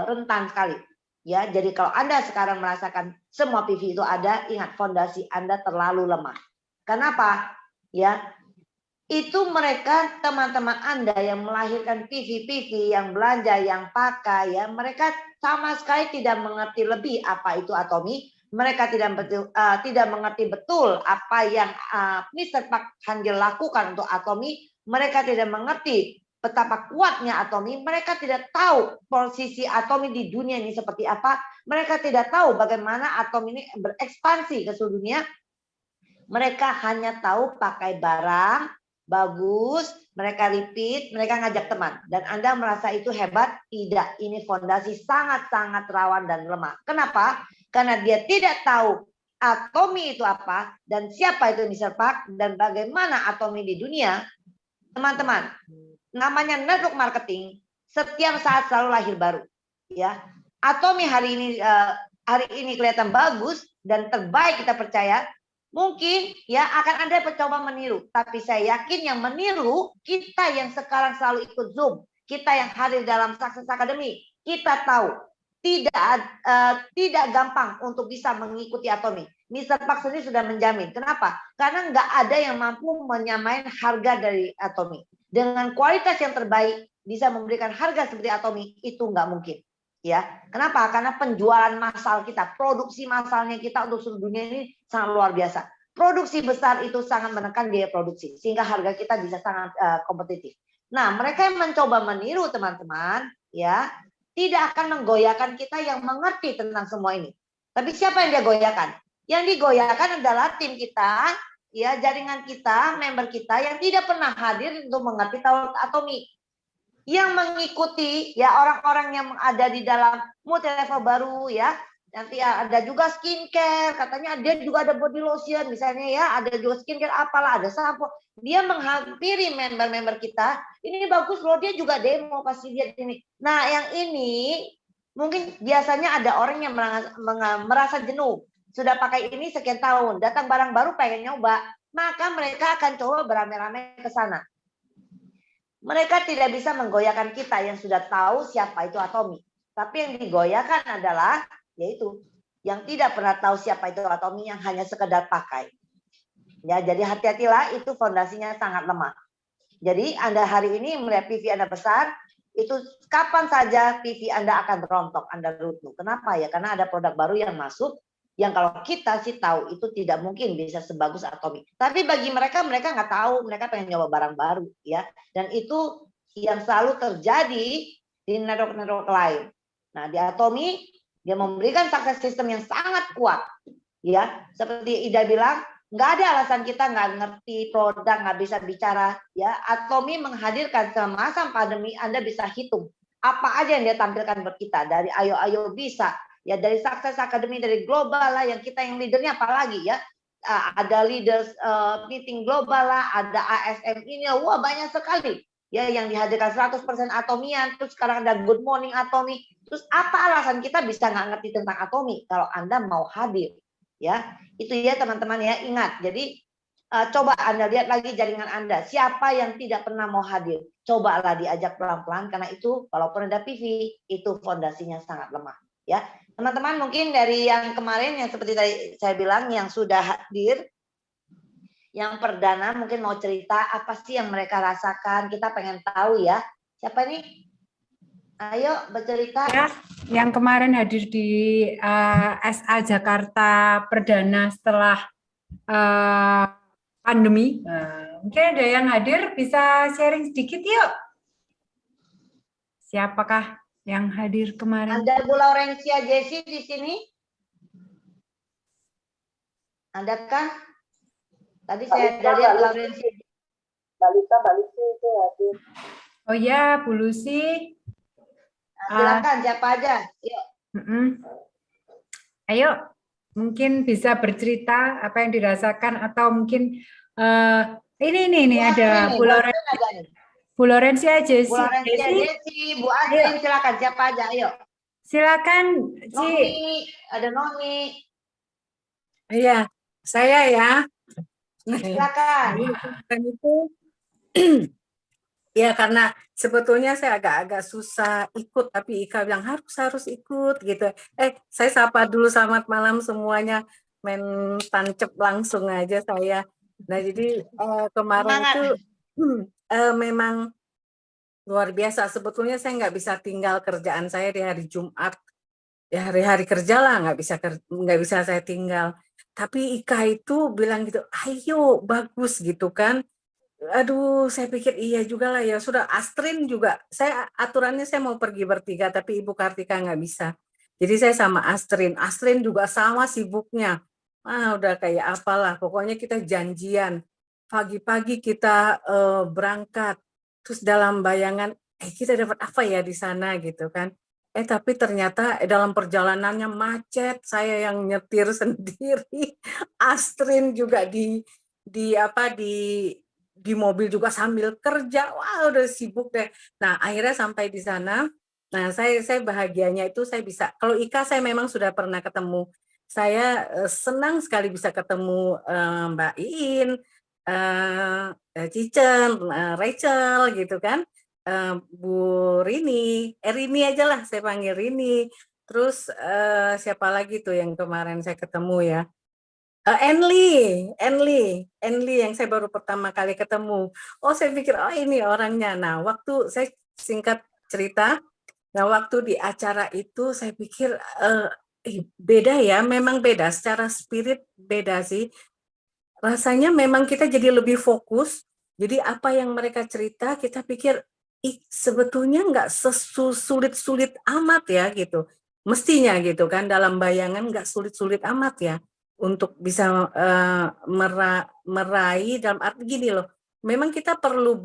rentan sekali. Ya, jadi kalau Anda sekarang merasakan semua PV itu ada, ingat fondasi Anda terlalu lemah. Kenapa? Ya, itu mereka teman-teman Anda yang melahirkan PV, yang belanja, yang pakai, ya mereka sama sekali tidak mengerti lebih apa itu Atomy, mereka tidak mengerti betul apa yang Mr. Park Han-gil lakukan untuk Atomy. Mereka tidak mengerti betapa kuatnya Atomy. Mereka tidak tahu posisi Atomy di dunia ini seperti apa. Mereka tidak tahu bagaimana Atomy ini berekspansi ke seluruh dunia. Mereka hanya tahu pakai barang bagus, mereka repeat, mereka ngajak teman. Dan Anda merasa itu hebat? Tidak. Ini fondasi sangat-sangat rawan dan lemah. Kenapa? Karena dia tidak tahu Atomy itu apa, dan siapa itu Mr. Park, dan bagaimana Atomy di dunia. Teman-teman, namanya network marketing, setiap saat selalu lahir baru. Ya, Atomy hari ini kelihatan bagus dan terbaik, kita percaya. Mungkin ya akan Anda mencoba meniru, tapi saya yakin yang meniru kita yang sekarang selalu ikut Zoom, kita yang hadir dalam Success Academy, kita tahu tidak gampang untuk bisa mengikuti Atomy. Mr. Park sendiri sudah menjamin. Kenapa? Karena nggak ada yang mampu menyamain harga dari Atomy. Dengan kualitas yang terbaik bisa memberikan harga seperti Atomy, itu nggak mungkin. Ya, kenapa? Karena penjualan massal kita, produksi massalnya kita untuk seluruh dunia ini sangat luar biasa. Produksi besar itu sangat menekan biaya produksi, sehingga harga kita bisa sangat kompetitif. Nah, mereka yang mencoba meniru teman-teman, ya, tidak akan menggoyahkan kita yang mengerti tentang semua ini. Tapi siapa yang dia goyahkan? Yang digoyahkan adalah tim kita, ya, jaringan kita, member kita yang tidak pernah hadir untuk mengerti Atomy. Yang mengikuti ya orang-orang yang ada di dalam multi level baru, ya, nanti ada juga skincare, katanya dia juga ada body lotion misalnya, ya, ada juga skincare apalah, ada sampo. Dia menghampiri member-member kita, ini bagus loh, dia juga demo pasti lihat ini. Nah, yang ini mungkin biasanya ada orang yang merasa jenuh, sudah pakai ini sekian tahun, datang barang baru pengen nyoba, maka mereka akan coba beramai-ramai ke sana. Mereka tidak bisa menggoyahkan kita yang sudah tahu siapa itu Atomy. Tapi yang digoyahkan adalah yaitu yang tidak pernah tahu siapa itu Atomy, yang hanya sekedar pakai. Ya, jadi hati-hatilah, itu fondasinya sangat lemah. Jadi Anda hari ini melihat PV Anda besar, itu kapan saja PV Anda akan rontok, Anda runtuh. Kenapa ya? Karena ada produk baru yang masuk, yang kalau kita sih tahu itu tidak mungkin bisa sebagus Atomy. Tapi bagi mereka nggak tahu, mereka pengen nyoba barang baru, ya. Dan itu yang selalu terjadi di network-network lain. Nah, di Atomy dia memberikan success system yang sangat kuat, ya. Seperti Ida bilang, nggak ada alasan kita nggak ngerti produk, nggak bisa bicara, ya. Atomy menghadirkan semasa pandemi, Anda bisa hitung apa aja yang dia tampilkan buat kita, dari ayo bisa. Ya, dari Success Academy, dari global lah, yang kita yang leadernya apalagi, ya, ada leaders meeting global lah, ada ASM ini, wah banyak sekali, ya, yang dihadirkan 100% Atomian. Terus sekarang ada Good Morning Atomy. Terus apa alasan kita bisa nggak ngerti tentang Atomy kalau Anda mau hadir, ya? Itu ya teman-teman, ya, ingat. Jadi coba Anda lihat lagi jaringan Anda, siapa yang tidak pernah mau hadir, cobalah diajak pelan-pelan, karena itu walaupun ada PV, itu fondasinya sangat lemah, ya. Teman-teman, mungkin dari yang kemarin yang seperti tadi saya bilang, yang sudah hadir, yang perdana mungkin mau cerita apa sih yang mereka rasakan, kita pengen tahu, ya. Siapa nih? Ayo bercerita. Ya, yang kemarin hadir di SA Jakarta perdana setelah pandemi. Mungkin ada yang hadir, bisa sharing sedikit yuk. Siapakah yang hadir kemarin? Ada Bu Laurencia Jessi di sini? Adakah? Tadi saya ada lihat Laurencia. Balita itu hadir. Oh ya, Bu Lucy. Silakan, siapa aja. Yuk. Ayo, mungkin bisa bercerita apa yang dirasakan, atau mungkin ini ada Bu Laurencia. Bu Laurencia Jessi. Bu Laurencia Jessi, Bu Asrin, silakan, siapa aja, ayo. Silakan, Ci. Noni, ada Noni. Iya, saya ya. Silakan. Dan itu ya, karena sebetulnya saya agak-agak susah ikut, tapi Ika bilang harus ikut gitu. Saya sapa dulu, selamat malam semuanya, main tancep langsung aja saya. Nah, jadi kemarin Semangat. itu memang luar biasa. Sebetulnya saya nggak bisa tinggal kerjaan saya di hari Jumat. ya hari-hari kerja lah, nggak bisa saya tinggal. Tapi Ika itu bilang gitu, ayo bagus gitu kan. Aduh, saya pikir iya juga lah ya. Sudah Astrin juga, saya aturannya saya mau pergi bertiga, tapi Ibu Kartika nggak bisa. Jadi saya sama Astrin. Astrin juga sama sibuknya. Udah kayak apalah. Pokoknya kita janjian. Pagi-pagi kita berangkat. Terus dalam bayangan, kita dapat apa ya di sana gitu kan. Tapi ternyata dalam perjalanannya macet. Saya yang nyetir sendiri. Astrin juga di mobil juga sambil kerja. Wah, udah sibuk deh. Nah, akhirnya sampai di sana. Nah, saya bahagianya itu saya bisa. Kalau Ika saya memang sudah pernah ketemu. Saya senang sekali bisa ketemu Mbak Iin, Cicen, Rachel gitu kan. Bu Rini, Rini aja lah saya panggil Rini. Terus siapa lagi tuh yang kemarin saya ketemu ya? Enli yang saya baru pertama kali ketemu. Oh, saya pikir, oh ini orangnya. Nah, waktu saya singkat cerita, nah waktu di acara itu saya pikir beda ya, memang beda. Secara spirit beda sih. Rasanya memang kita jadi lebih fokus. Jadi apa yang mereka cerita, kita pikir, sebetulnya nggak sulit-sulit amat ya gitu. Mestinya gitu kan, dalam bayangan nggak sulit-sulit amat ya untuk bisa meraih dalam arti gini loh. Memang kita perlu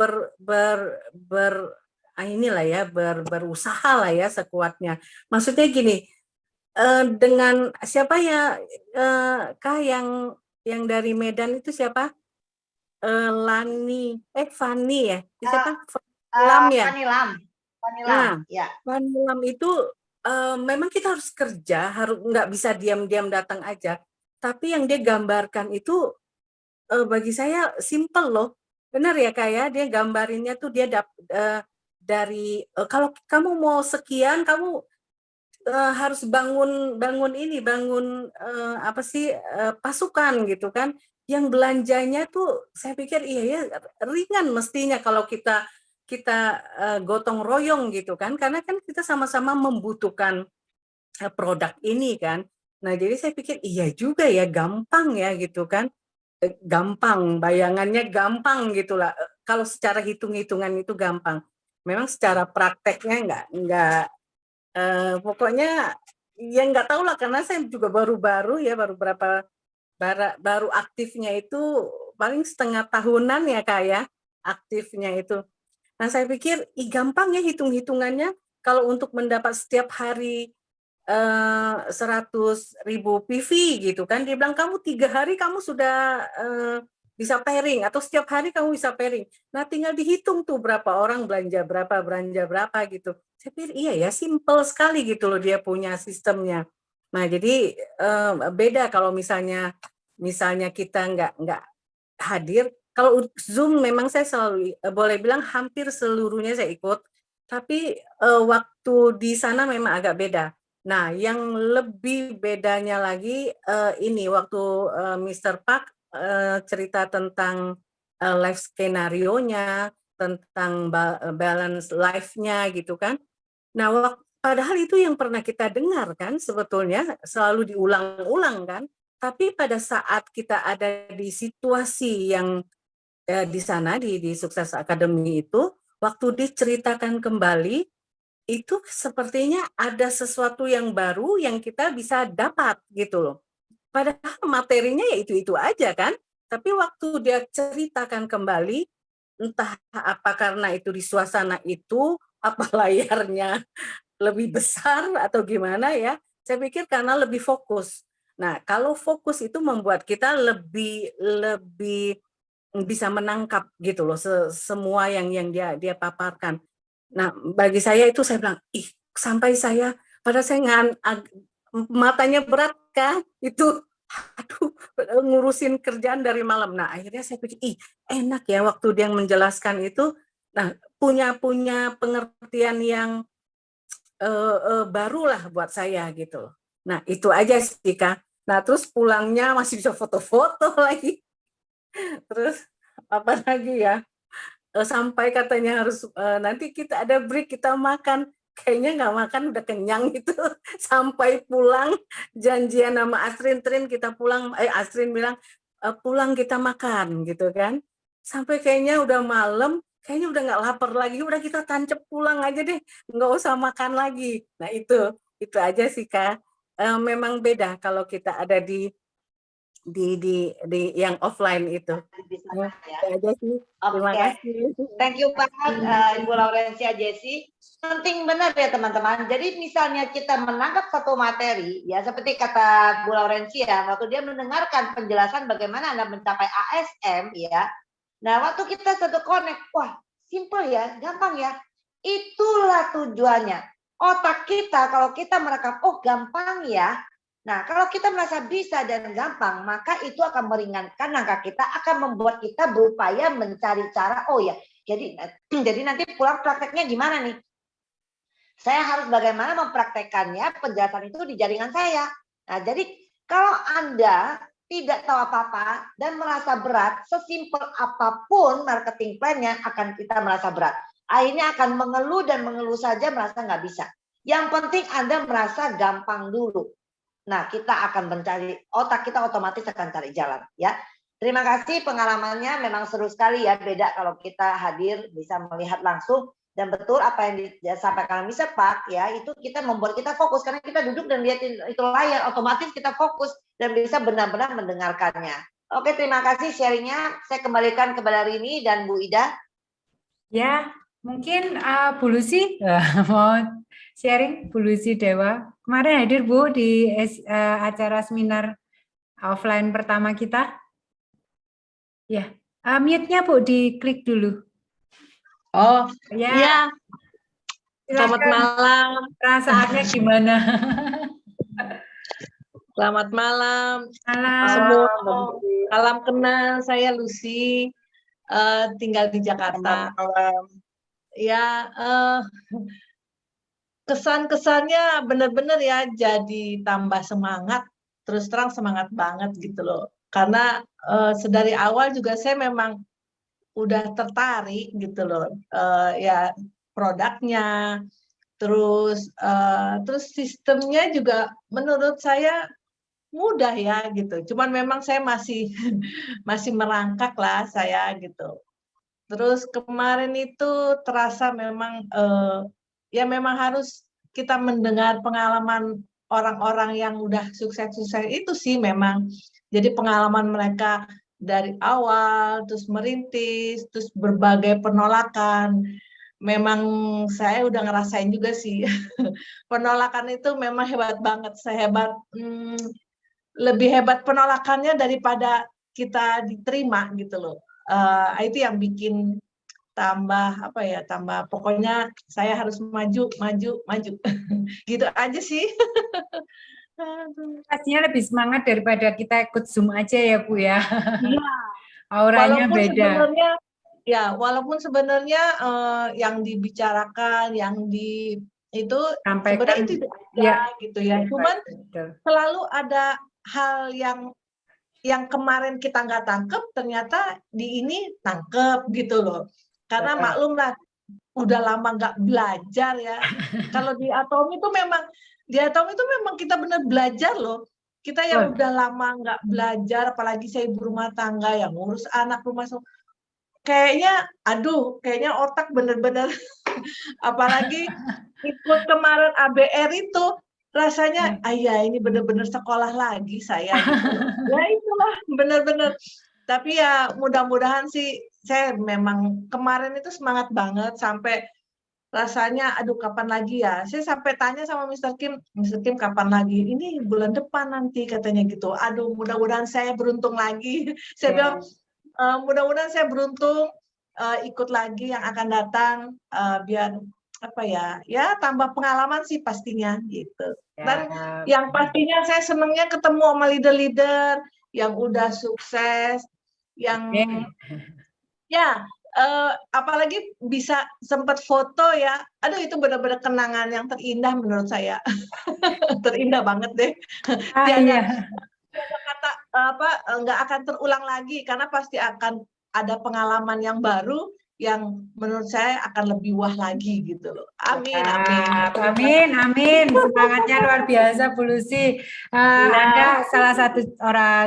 inilah ya berusaha lah ya sekuatnya. Maksudnya gini, dengan siapa ya Kak yang dari Medan itu siapa? Fanny ya? Siapa? Lam ya? Fanny Lam. Nah, Ya. Fanny Lam itu memang kita harus kerja, nggak bisa diam-diam datang aja. Tapi yang dia gambarkan itu bagi saya simple loh. Benar ya Kak, dia gambarinnya tuh dia dari kalau kamu mau sekian, kamu harus bangun pasukan gitu kan. Yang belanjanya tuh saya pikir iya ya ringan mestinya kalau kita gotong royong gitu kan, karena kan kita sama-sama membutuhkan produk ini kan. Nah, jadi saya pikir iya juga ya, gampang ya gitu kan. Gampang, bayangannya gampang gitulah. Kalau secara hitung-hitungan itu gampang. Memang secara prakteknya enggak pokoknya ya nggak tahu lah, karena saya juga baru aktifnya itu paling setengah tahunan ya Kak ya, aktifnya itu. Nah, saya pikir gampang ya hitung-hitungannya kalau untuk mendapat setiap hari 100.000 PV gitu kan. Dia bilang kamu 3 hari kamu sudah bisa pairing, atau setiap hari kamu bisa pairing. Nah, tinggal dihitung tuh berapa orang belanja berapa gitu. Saya pikir iya ya, simple sekali gitu loh dia punya sistemnya. Nah, jadi beda kalau misalnya kita nggak hadir. Kalau Zoom memang saya selalu boleh bilang hampir seluruhnya saya ikut, tapi waktu di sana memang agak beda. Nah, yang lebih bedanya lagi ini waktu Mr. Park cerita tentang life skenario-nya, tentang balance life-nya gitu kan. Nah, padahal itu yang pernah kita dengar kan sebetulnya selalu diulang-ulang kan. Tapi pada saat kita ada di situasi yang di sana di Sukses Academy itu, waktu diceritakan kembali, itu sepertinya ada sesuatu yang baru yang kita bisa dapat gitu loh. Padahal materinya ya itu-itu aja kan. Tapi waktu dia ceritakan kembali, entah apa karena itu di suasana itu, apa layarnya lebih besar atau gimana ya, saya pikir karena lebih fokus. Nah, kalau fokus itu membuat kita lebih bisa menangkap gitu loh semua yang dia paparkan. Nah, bagi saya itu saya bilang, sampai saya pada saya matanya berat kan itu, aduh ngurusin kerjaan dari malam. Nah, akhirnya saya pikir, enak ya waktu dia menjelaskan itu. Nah, punya pengertian yang barulah buat saya gitu. Nah, itu aja sih Kak. Nah, terus pulangnya masih bisa foto-foto lagi. Terus apa lagi ya? Sampai katanya harus nanti kita ada break, kita makan. kayaknya nggak makan udah kenyang itu. Sampai pulang janjian sama Astrin, Trin kita pulang, Astrin bilang pulang kita makan gitu kan. Sampai kayaknya udah malam, kayaknya udah nggak lapar lagi, udah kita tancap pulang aja deh, nggak usah makan lagi. Nah itu aja sih Kak. Memang beda kalau kita ada di yang offline itu. Di sana, ya. Itu aja sih. Terima Oke. kasih. Thank you banget Ibu Laurencia Jessi. Penting benar ya teman-teman. Jadi misalnya kita menangkap satu materi, ya seperti kata Bu Laurencia, waktu dia mendengarkan penjelasan bagaimana Anda mencapai ASM, ya. Nah, waktu kita satu connect, wah, simple ya, gampang ya. Itulah tujuannya. Otak kita kalau kita merekam, oh gampang ya. Nah, kalau kita merasa bisa dan gampang, maka itu akan meringankan langkah kita, akan membuat kita berupaya mencari cara, oh ya, jadi nanti pulang prakteknya gimana nih? Saya harus bagaimana mempraktekkannya, penjelasan itu di jaringan saya. Nah, jadi kalau Anda tidak tahu apa-apa dan merasa berat, sesimpel apapun marketing plan-nya akan kita merasa berat. Akhirnya akan mengeluh saja merasa nggak bisa. Yang penting Anda merasa gampang dulu. Nah, kita akan mencari, otak kita otomatis akan cari jalan, ya. Terima kasih, pengalamannya memang seru sekali ya, beda kalau kita hadir bisa melihat langsung, dan betul apa yang disampaikan Mr. Park ya, itu kita membuat kita fokus karena kita duduk dan lihat itu layar, otomatis kita fokus dan bisa benar-benar mendengarkannya. Oke, terima kasih sharingnya. Saya kembalikan kepada Rini dan Bu Ida. Ya, mungkin Bu Lucy mau sharing, Bu Lucy Dewa. Kemarin hadir Bu di acara seminar offline pertama kita. Ya, mute-nya Bu diklik dulu. Oh, ya. Iya. Selamat malam. Perasaannya gimana? Selamat malam. Malam. Semua. Salam kenal, saya Lucy. Tinggal di Jakarta. Ya, kesan-kesannya benar-benar ya jadi tambah semangat, terus terang semangat banget gitu loh. Karena sedari awal juga saya memang udah tertarik gitu loh, ya produknya, terus sistemnya juga menurut saya mudah ya gitu. Cuman memang saya masih merangkak lah saya gitu. Terus kemarin itu terasa memang ya memang harus kita mendengar pengalaman orang-orang yang udah sukses-sukses itu sih memang. Jadi pengalaman mereka dari awal, terus merintis, terus berbagai penolakan. Memang saya udah ngerasain juga sih. Penolakan itu memang hebat banget. Lebih hebat penolakannya daripada kita diterima gitu loh. Itu yang bikin tambah pokoknya saya harus maju gitu aja sih. Pastinya lebih semangat daripada kita ikut Zoom aja ya Bu ya. Iya. Auranya beda. Walaupun sebenarnya yang dibicarakan, yang itu sebenarnya itu ya gitu ya. Cuman selalu ada hal yang kemarin kita nggak tangkep, ternyata di ini tangkep gitu loh. Karena maklumlah udah lama nggak belajar ya. Kalau di Atom itu memang kita benar belajar loh. Kita yang udah lama nggak belajar, apalagi saya ibu rumah tangga yang ngurus anak rumah kayaknya otak bener-bener apalagi ikut kemarin ABR itu rasanya ini bener-bener sekolah lagi saya gitu. Ya itulah bener-bener. Tapi ya mudah-mudahan sih saya memang kemarin itu semangat banget sampai rasanya kapan lagi ya. Saya sampai tanya sama Mr. Kim kapan lagi? Ini bulan depan nanti katanya gitu. Mudah-mudahan saya beruntung lagi. Saya bilang mudah-mudahan saya beruntung ikut lagi yang akan datang biar tambah pengalaman sih pastinya gitu. Dan yang pastinya saya senangnya ketemu sama leader-leader yang udah sukses, yang apalagi bisa sempat foto ya. Itu benar-benar kenangan yang terindah menurut saya. Terindah banget deh. Nggak akan terulang lagi karena pasti akan ada pengalaman yang baru yang menurut saya akan lebih wah lagi gitu loh. Amin, amin. Amin. Semangatnya luar biasa Bu Lucy. Anda salah satu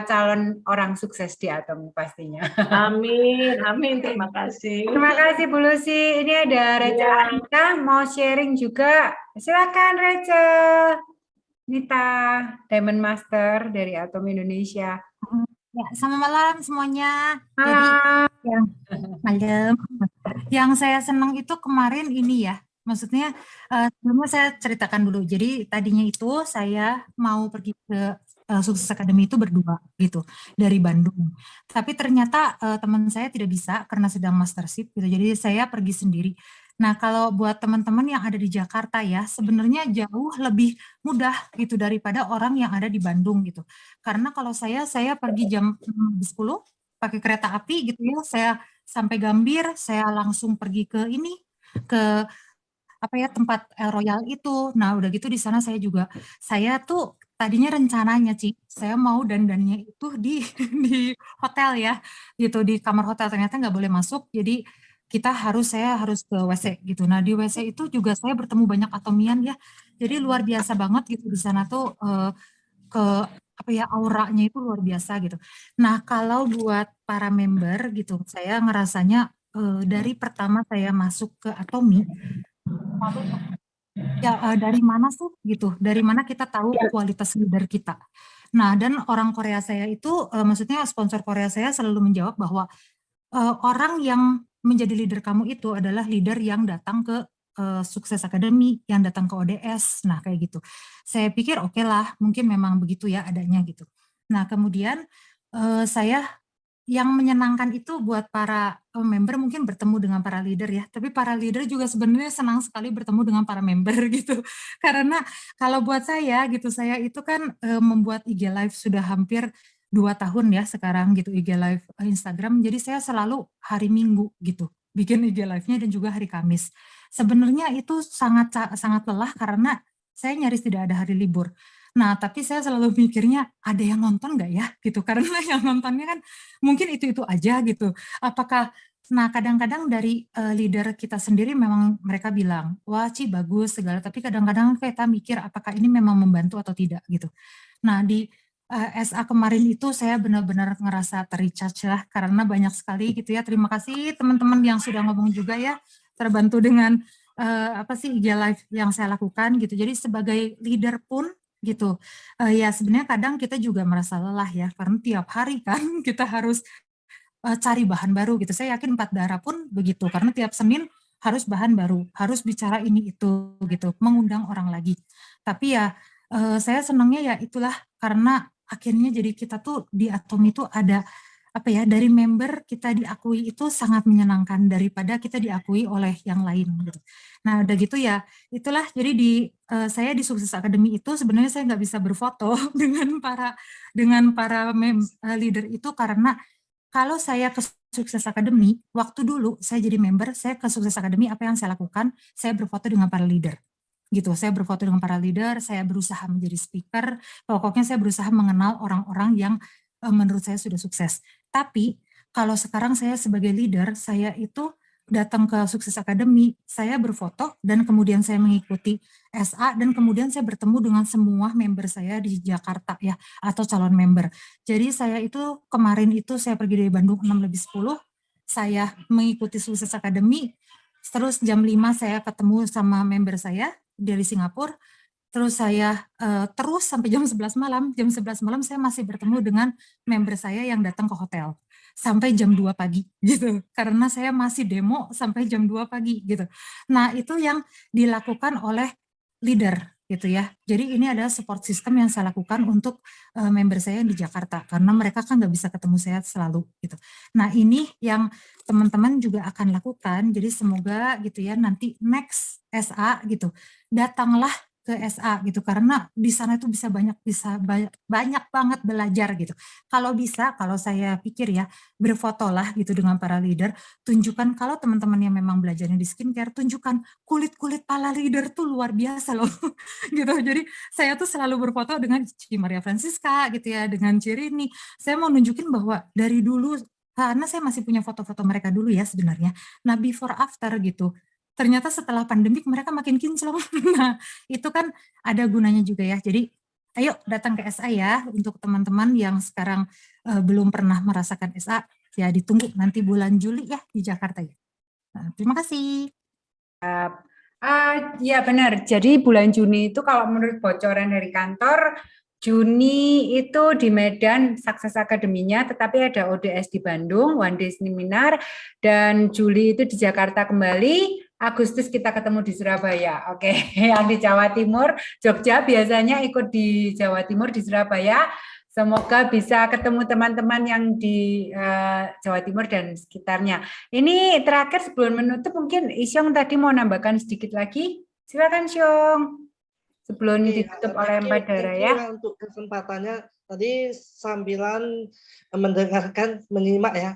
calon orang sukses di Atomi pastinya. Amin. Terima kasih. Terima kasih Bu Lucy. Ini ada Rachel Anita mau sharing juga. Silakan Rachel. Nita, Diamond Master dari Atomi Indonesia. Ya, selamat malam semuanya. Jadi yang saya senang itu kemarin ini ya, maksudnya sebelumnya saya ceritakan dulu. Jadi tadinya itu saya mau pergi ke Sukses Academy itu berdua gitu dari Bandung. Tapi ternyata teman saya tidak bisa karena sedang mastership gitu. Jadi saya pergi sendiri. Nah, kalau buat teman-teman yang ada di Jakarta ya, sebenarnya jauh lebih mudah gitu daripada orang yang ada di Bandung gitu. Karena kalau saya pergi jam 10 pakai kereta api gitu ya, saya sampai Gambir, saya langsung pergi ke ke tempat El Royal itu. Nah, udah gitu di sana saya tuh tadinya rencananya saya mau dandannya itu di hotel ya, gitu di kamar hotel, ternyata nggak boleh masuk, jadi saya harus ke WC gitu. Nah, di WC itu juga saya bertemu banyak atomian ya. Jadi luar biasa banget gitu di sana tuh auranya itu luar biasa gitu. Nah, kalau buat para member gitu, saya ngerasanya dari pertama saya masuk ke Atomi dari mana sih gitu? Dari mana kita tahu kualitas leader kita? Nah, dan orang Korea saya itu maksudnya sponsor Korea saya selalu menjawab bahwa orang yang menjadi leader kamu itu adalah leader yang datang ke Sukses Academy, yang datang ke ODS, nah kayak gitu. Saya pikir oke lah, mungkin memang begitu ya adanya gitu. Nah kemudian saya yang menyenangkan itu buat para member mungkin bertemu dengan para leader ya, tapi para leader juga sebenarnya senang sekali bertemu dengan para member gitu. Karena kalau buat saya gitu, saya itu kan membuat IG Live sudah hampir 2 tahun ya sekarang gitu, IG Live Instagram, jadi saya selalu hari Minggu gitu bikin IG Live-nya dan juga hari Kamis. Sebenarnya itu sangat lelah karena saya nyaris tidak ada hari libur. Nah, tapi saya selalu mikirnya ada yang nonton nggak ya gitu, karena yang nontonnya kan mungkin itu aja gitu. Nah, kadang-kadang dari leader kita sendiri memang mereka bilang, wah Ci bagus segala, tapi kadang-kadang kita mikir apakah ini memang membantu atau tidak gitu. Nah, di SA kemarin itu saya benar-benar ngerasa terrecharge lah, karena banyak sekali gitu ya. Terima kasih teman-teman yang sudah ngomong juga ya, terbantu dengan IG Live yang saya lakukan gitu. Jadi sebagai leader pun gitu, ya sebenarnya kadang kita juga merasa lelah ya, karena tiap hari kan kita harus cari bahan baru gitu. Saya yakin 4 Darah pun begitu, karena tiap Senin harus bahan baru, harus bicara ini itu gitu, mengundang orang lagi. Tapi ya saya senangnya ya itulah, karena akhirnya jadi kita tuh di Atomi itu ada dari member kita diakui itu sangat menyenangkan daripada kita diakui oleh yang lain gitu. Nah udah gitu ya itulah, jadi saya di Sukses Academy itu sebenarnya saya nggak bisa berfoto dengan para leader itu, karena kalau saya ke Sukses Academy, waktu dulu saya jadi member, saya ke Sukses Academy, apa yang saya lakukan, saya berfoto dengan para leader gitu. Saya berfoto dengan para leader, saya berusaha menjadi speaker, pokoknya saya berusaha mengenal orang-orang yang menurut saya sudah sukses. Tapi kalau sekarang saya sebagai leader, saya itu datang ke Sukses Academy, saya berfoto dan kemudian saya mengikuti SA dan kemudian saya bertemu dengan semua member saya di Jakarta ya, atau calon member. Jadi saya itu kemarin itu saya pergi dari Bandung 6:10, saya mengikuti Sukses Academy, terus jam 5 saya ketemu sama member saya dari Singapura, terus saya terus sampai jam 11 malam. Jam 11 malam saya masih bertemu dengan member saya yang datang ke hotel sampai jam 2 pagi gitu, karena saya masih demo sampai jam 2 pagi gitu. Nah itu yang dilakukan oleh leader gitu ya. Jadi ini adalah support system yang saya lakukan untuk member saya yang di Jakarta, karena mereka kan nggak bisa ketemu saya selalu gitu. Nah ini yang teman-teman juga akan lakukan, jadi semoga gitu ya nanti next SA gitu, datanglah ke SA gitu, karena di sana itu bisa banyak banget belajar gitu. Kalau bisa, kalau saya pikir ya, berfotolah gitu dengan para leader, tunjukkan kalau teman-teman yang memang belajarnya di skincare, tunjukkan kulit para leader tuh luar biasa loh gitu. Jadi saya tuh selalu berfoto dengan Ci Maria Francisca gitu ya, dengan Cirini. Saya mau nunjukin bahwa dari dulu karena saya masih punya foto-foto mereka dulu ya sebenarnya. Nah, before after gitu. Ternyata setelah pandemik mereka makin kinclong. Nah, itu kan ada gunanya juga ya. Jadi ayo datang ke SA ya untuk teman-teman yang sekarang belum pernah merasakan SA, ya ditunggu nanti bulan Juli ya di Jakarta ya. Nah, terima kasih. Ya benar. Jadi bulan Juni itu kalau menurut bocoran dari kantor, Juni itu di Medan Sukses Academy-nya, tetapi ada ODS di Bandung, one day seminar, dan Juli itu di Jakarta kembali, Agustus kita ketemu di Surabaya. Oke, yang di Jawa Timur, Jogja biasanya ikut di Jawa Timur, di Surabaya. Semoga bisa ketemu teman-teman yang di Jawa Timur dan sekitarnya. Ini terakhir sebelum menutup, mungkin Isyong tadi mau nambahkan sedikit lagi. Silakan Syong. Sebelum ditutup oleh Mbak Dara ya. Untuk kesempatannya tadi sambilan mendengarkan, menyimak ya,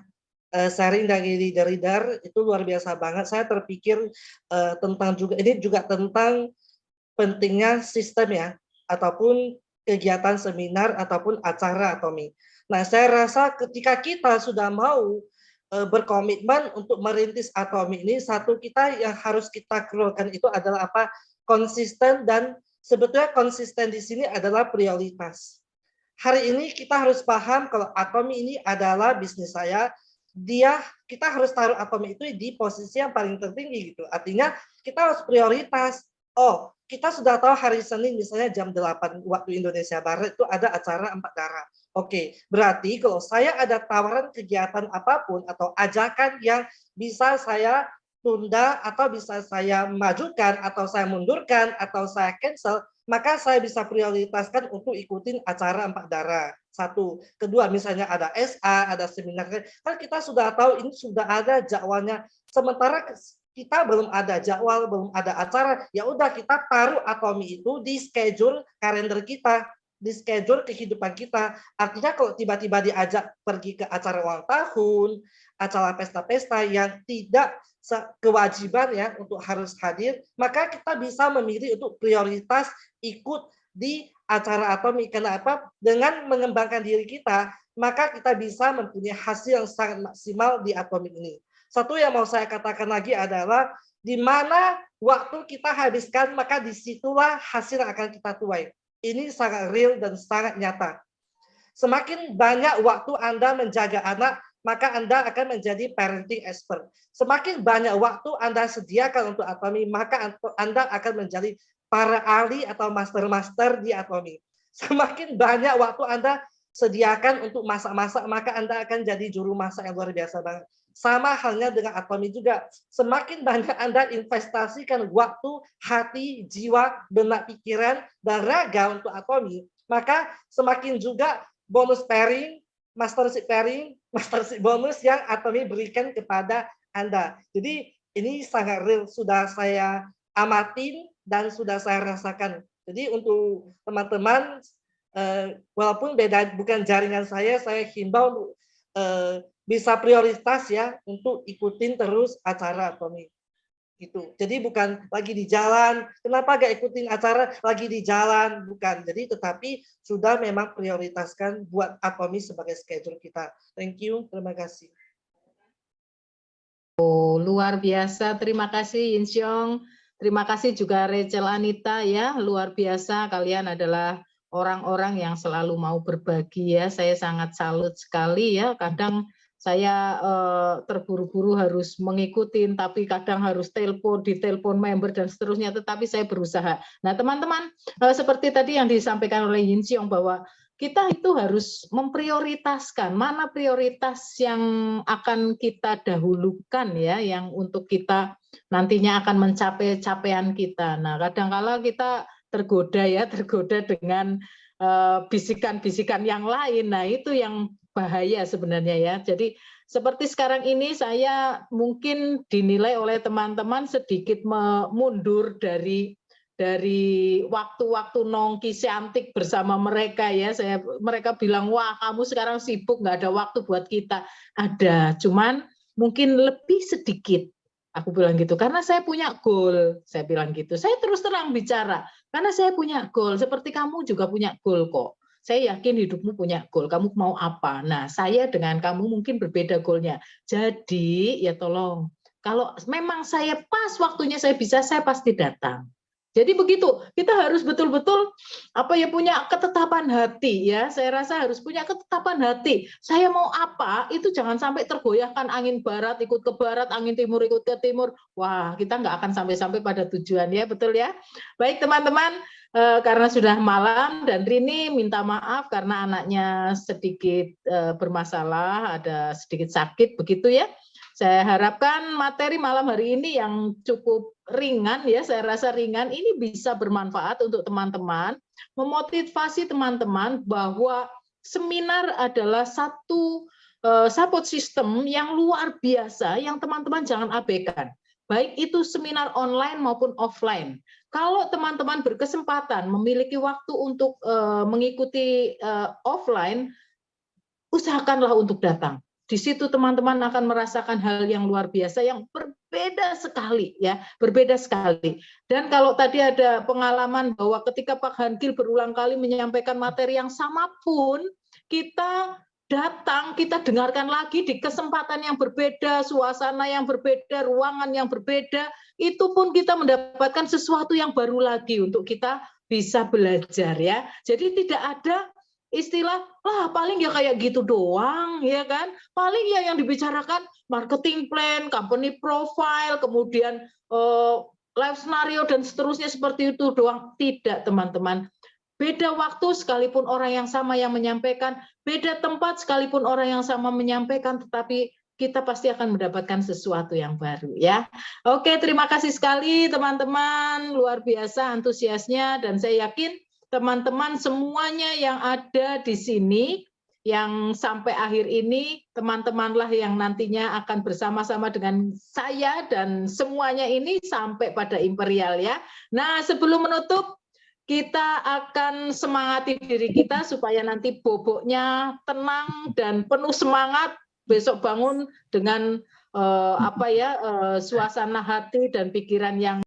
sharing dari leader itu luar biasa banget. Saya terpikir tentang juga ini juga tentang pentingnya sistem ya, ataupun kegiatan seminar ataupun acara Atomi. Nah, saya rasa ketika kita sudah mau berkomitmen untuk merintis Atomi ini, satu kita yang harus kita keluarkan itu adalah apa? Konsisten, dan sebetulnya konsisten di sini adalah prioritas. Hari ini kita harus paham kalau Atomi ini adalah bisnis saya, kita harus taruh Atomi itu di posisi yang paling tertinggi gitu. Artinya kita harus prioritas. Oh, kita sudah tahu hari Senin misalnya jam 8 waktu Indonesia Barat itu ada acara 4 Darah. Oke, berarti kalau saya ada tawaran kegiatan apapun atau ajakan yang bisa saya tunda atau bisa saya majukan atau saya mundurkan atau saya cancel, maka saya bisa prioritaskan untuk ikutin acara 4 Darah. Satu. Kedua, misalnya ada SA, ada seminar, kan kita sudah tahu ini sudah ada jadwalnya. Sementara kita belum ada jadwal, belum ada acara, ya udah kita taruh Atomi itu di schedule kalender kita, di schedule kehidupan kita. Artinya kalau tiba-tiba diajak pergi ke acara ulang tahun, acara pesta-pesta yang tidak kewajiban ya untuk harus hadir, maka kita bisa memilih untuk prioritas ikut di acara Atomi. Kenapa? Dengan mengembangkan diri kita, maka kita bisa mempunyai hasil yang sangat maksimal di Atomi ini. Satu yang mau saya katakan lagi adalah di mana waktu kita habiskan, maka disitulah hasil yang akan kita tuai. Ini sangat real dan sangat nyata. Semakin banyak waktu Anda menjaga anak, maka Anda akan menjadi parenting expert. Semakin banyak waktu Anda sediakan untuk Atomi, maka Anda akan menjadi para ahli atau master-master di Atomi. Semakin banyak waktu Anda sediakan untuk masak-masak, maka Anda akan jadi juru masak yang luar biasa banget. Sama halnya dengan Atomi juga. Semakin banyak Anda investasikan waktu, hati, jiwa, benak, pikiran, dan raga untuk Atomi, maka semakin juga bonus pairing, mastership bonus yang Atomi berikan kepada Anda. Jadi ini sangat real, sudah saya amatin dan sudah saya rasakan. Jadi untuk teman-teman, walaupun beda bukan jaringan saya himbau untuk bisa prioritas ya untuk ikutin terus acara Atomi gitu. Jadi bukan lagi di jalan, kenapa gak ikutin acara lagi di jalan, bukan. Jadi tetapi sudah memang prioritaskan buat Atomi sebagai schedule kita. Thank you, terima kasih. Oh, luar biasa, terima kasih Insyong. Terima kasih juga Rachel Anita ya, luar biasa, kalian adalah orang-orang yang selalu mau berbagi ya. Saya sangat salut sekali ya. Kadang saya terburu-buru harus mengikuti, tapi kadang harus ditelepon member dan seterusnya, tetapi saya berusaha. Nah teman-teman, seperti tadi yang disampaikan oleh Yin Xiong bahwa kita itu harus memprioritaskan mana prioritas yang akan kita dahulukan ya, yang untuk kita nantinya akan mencapai capaian kita. Nah kadang-kala kita tergoda dengan bisikan-bisikan yang lain. Nah itu yang bahaya sebenarnya ya. Jadi seperti sekarang ini saya mungkin dinilai oleh teman-teman sedikit mundur dari waktu-waktu nongki cantik bersama mereka ya. Mereka bilang, wah kamu sekarang sibuk, nggak ada waktu buat kita. Ada, cuman mungkin lebih sedikit. Aku bilang gitu, karena saya punya goal, saya bilang gitu. Saya terus terang bicara, karena saya punya goal, seperti kamu juga punya goal kok. saya yakin hidupmu punya goal, kamu mau apa? Nah, saya dengan kamu mungkin berbeda goalnya. Jadi, ya tolong, kalau memang saya pas waktunya saya bisa, saya pasti datang. Jadi begitu, kita harus betul-betul punya ketetapan hati ya. Saya rasa harus punya ketetapan hati. Saya mau apa, itu jangan sampai tergoyahkan angin barat ikut ke barat, angin timur ikut ke timur. Wah, kita nggak akan sampai-sampai pada tujuan ya, betul ya? Baik teman-teman, karena sudah malam dan Rini minta maaf karena anaknya sedikit bermasalah, ada sedikit sakit begitu ya. Saya harapkan materi malam hari ini yang cukup ringan ya, saya rasa ringan, ini bisa bermanfaat untuk teman-teman, memotivasi teman-teman bahwa seminar adalah satu support system yang luar biasa yang teman-teman jangan abaikan. Baik itu seminar online maupun offline. Kalau teman-teman berkesempatan memiliki waktu untuk mengikuti offline, usahakanlah untuk datang. Di situ teman-teman akan merasakan hal yang luar biasa yang berbeda sekali ya, berbeda sekali. Dan kalau tadi ada pengalaman bahwa ketika Pak Hangil berulang kali menyampaikan materi yang sama pun, kita datang, kita dengarkan lagi di kesempatan yang berbeda, suasana yang berbeda, ruangan yang berbeda, itu pun kita mendapatkan sesuatu yang baru lagi untuk kita bisa belajar ya. Jadi tidak ada istilah paling ya kayak gitu doang ya kan, paling ya yang dibicarakan marketing plan, company profile, kemudian life scenario dan seterusnya seperti itu doang. Tidak teman-teman, beda waktu sekalipun orang yang sama yang menyampaikan, beda tempat sekalipun orang yang sama menyampaikan, tetapi kita pasti akan mendapatkan sesuatu yang baru ya. Oke, terima kasih sekali teman-teman, luar biasa antusiasnya, dan saya yakin teman-teman semuanya yang ada di sini, yang sampai akhir ini, teman-temanlah yang nantinya akan bersama-sama dengan saya dan semuanya ini sampai pada Imperial ya. Nah, sebelum menutup, kita akan semangati diri kita supaya nanti boboknya tenang dan penuh semangat, besok bangun dengan suasana hati dan pikiran yang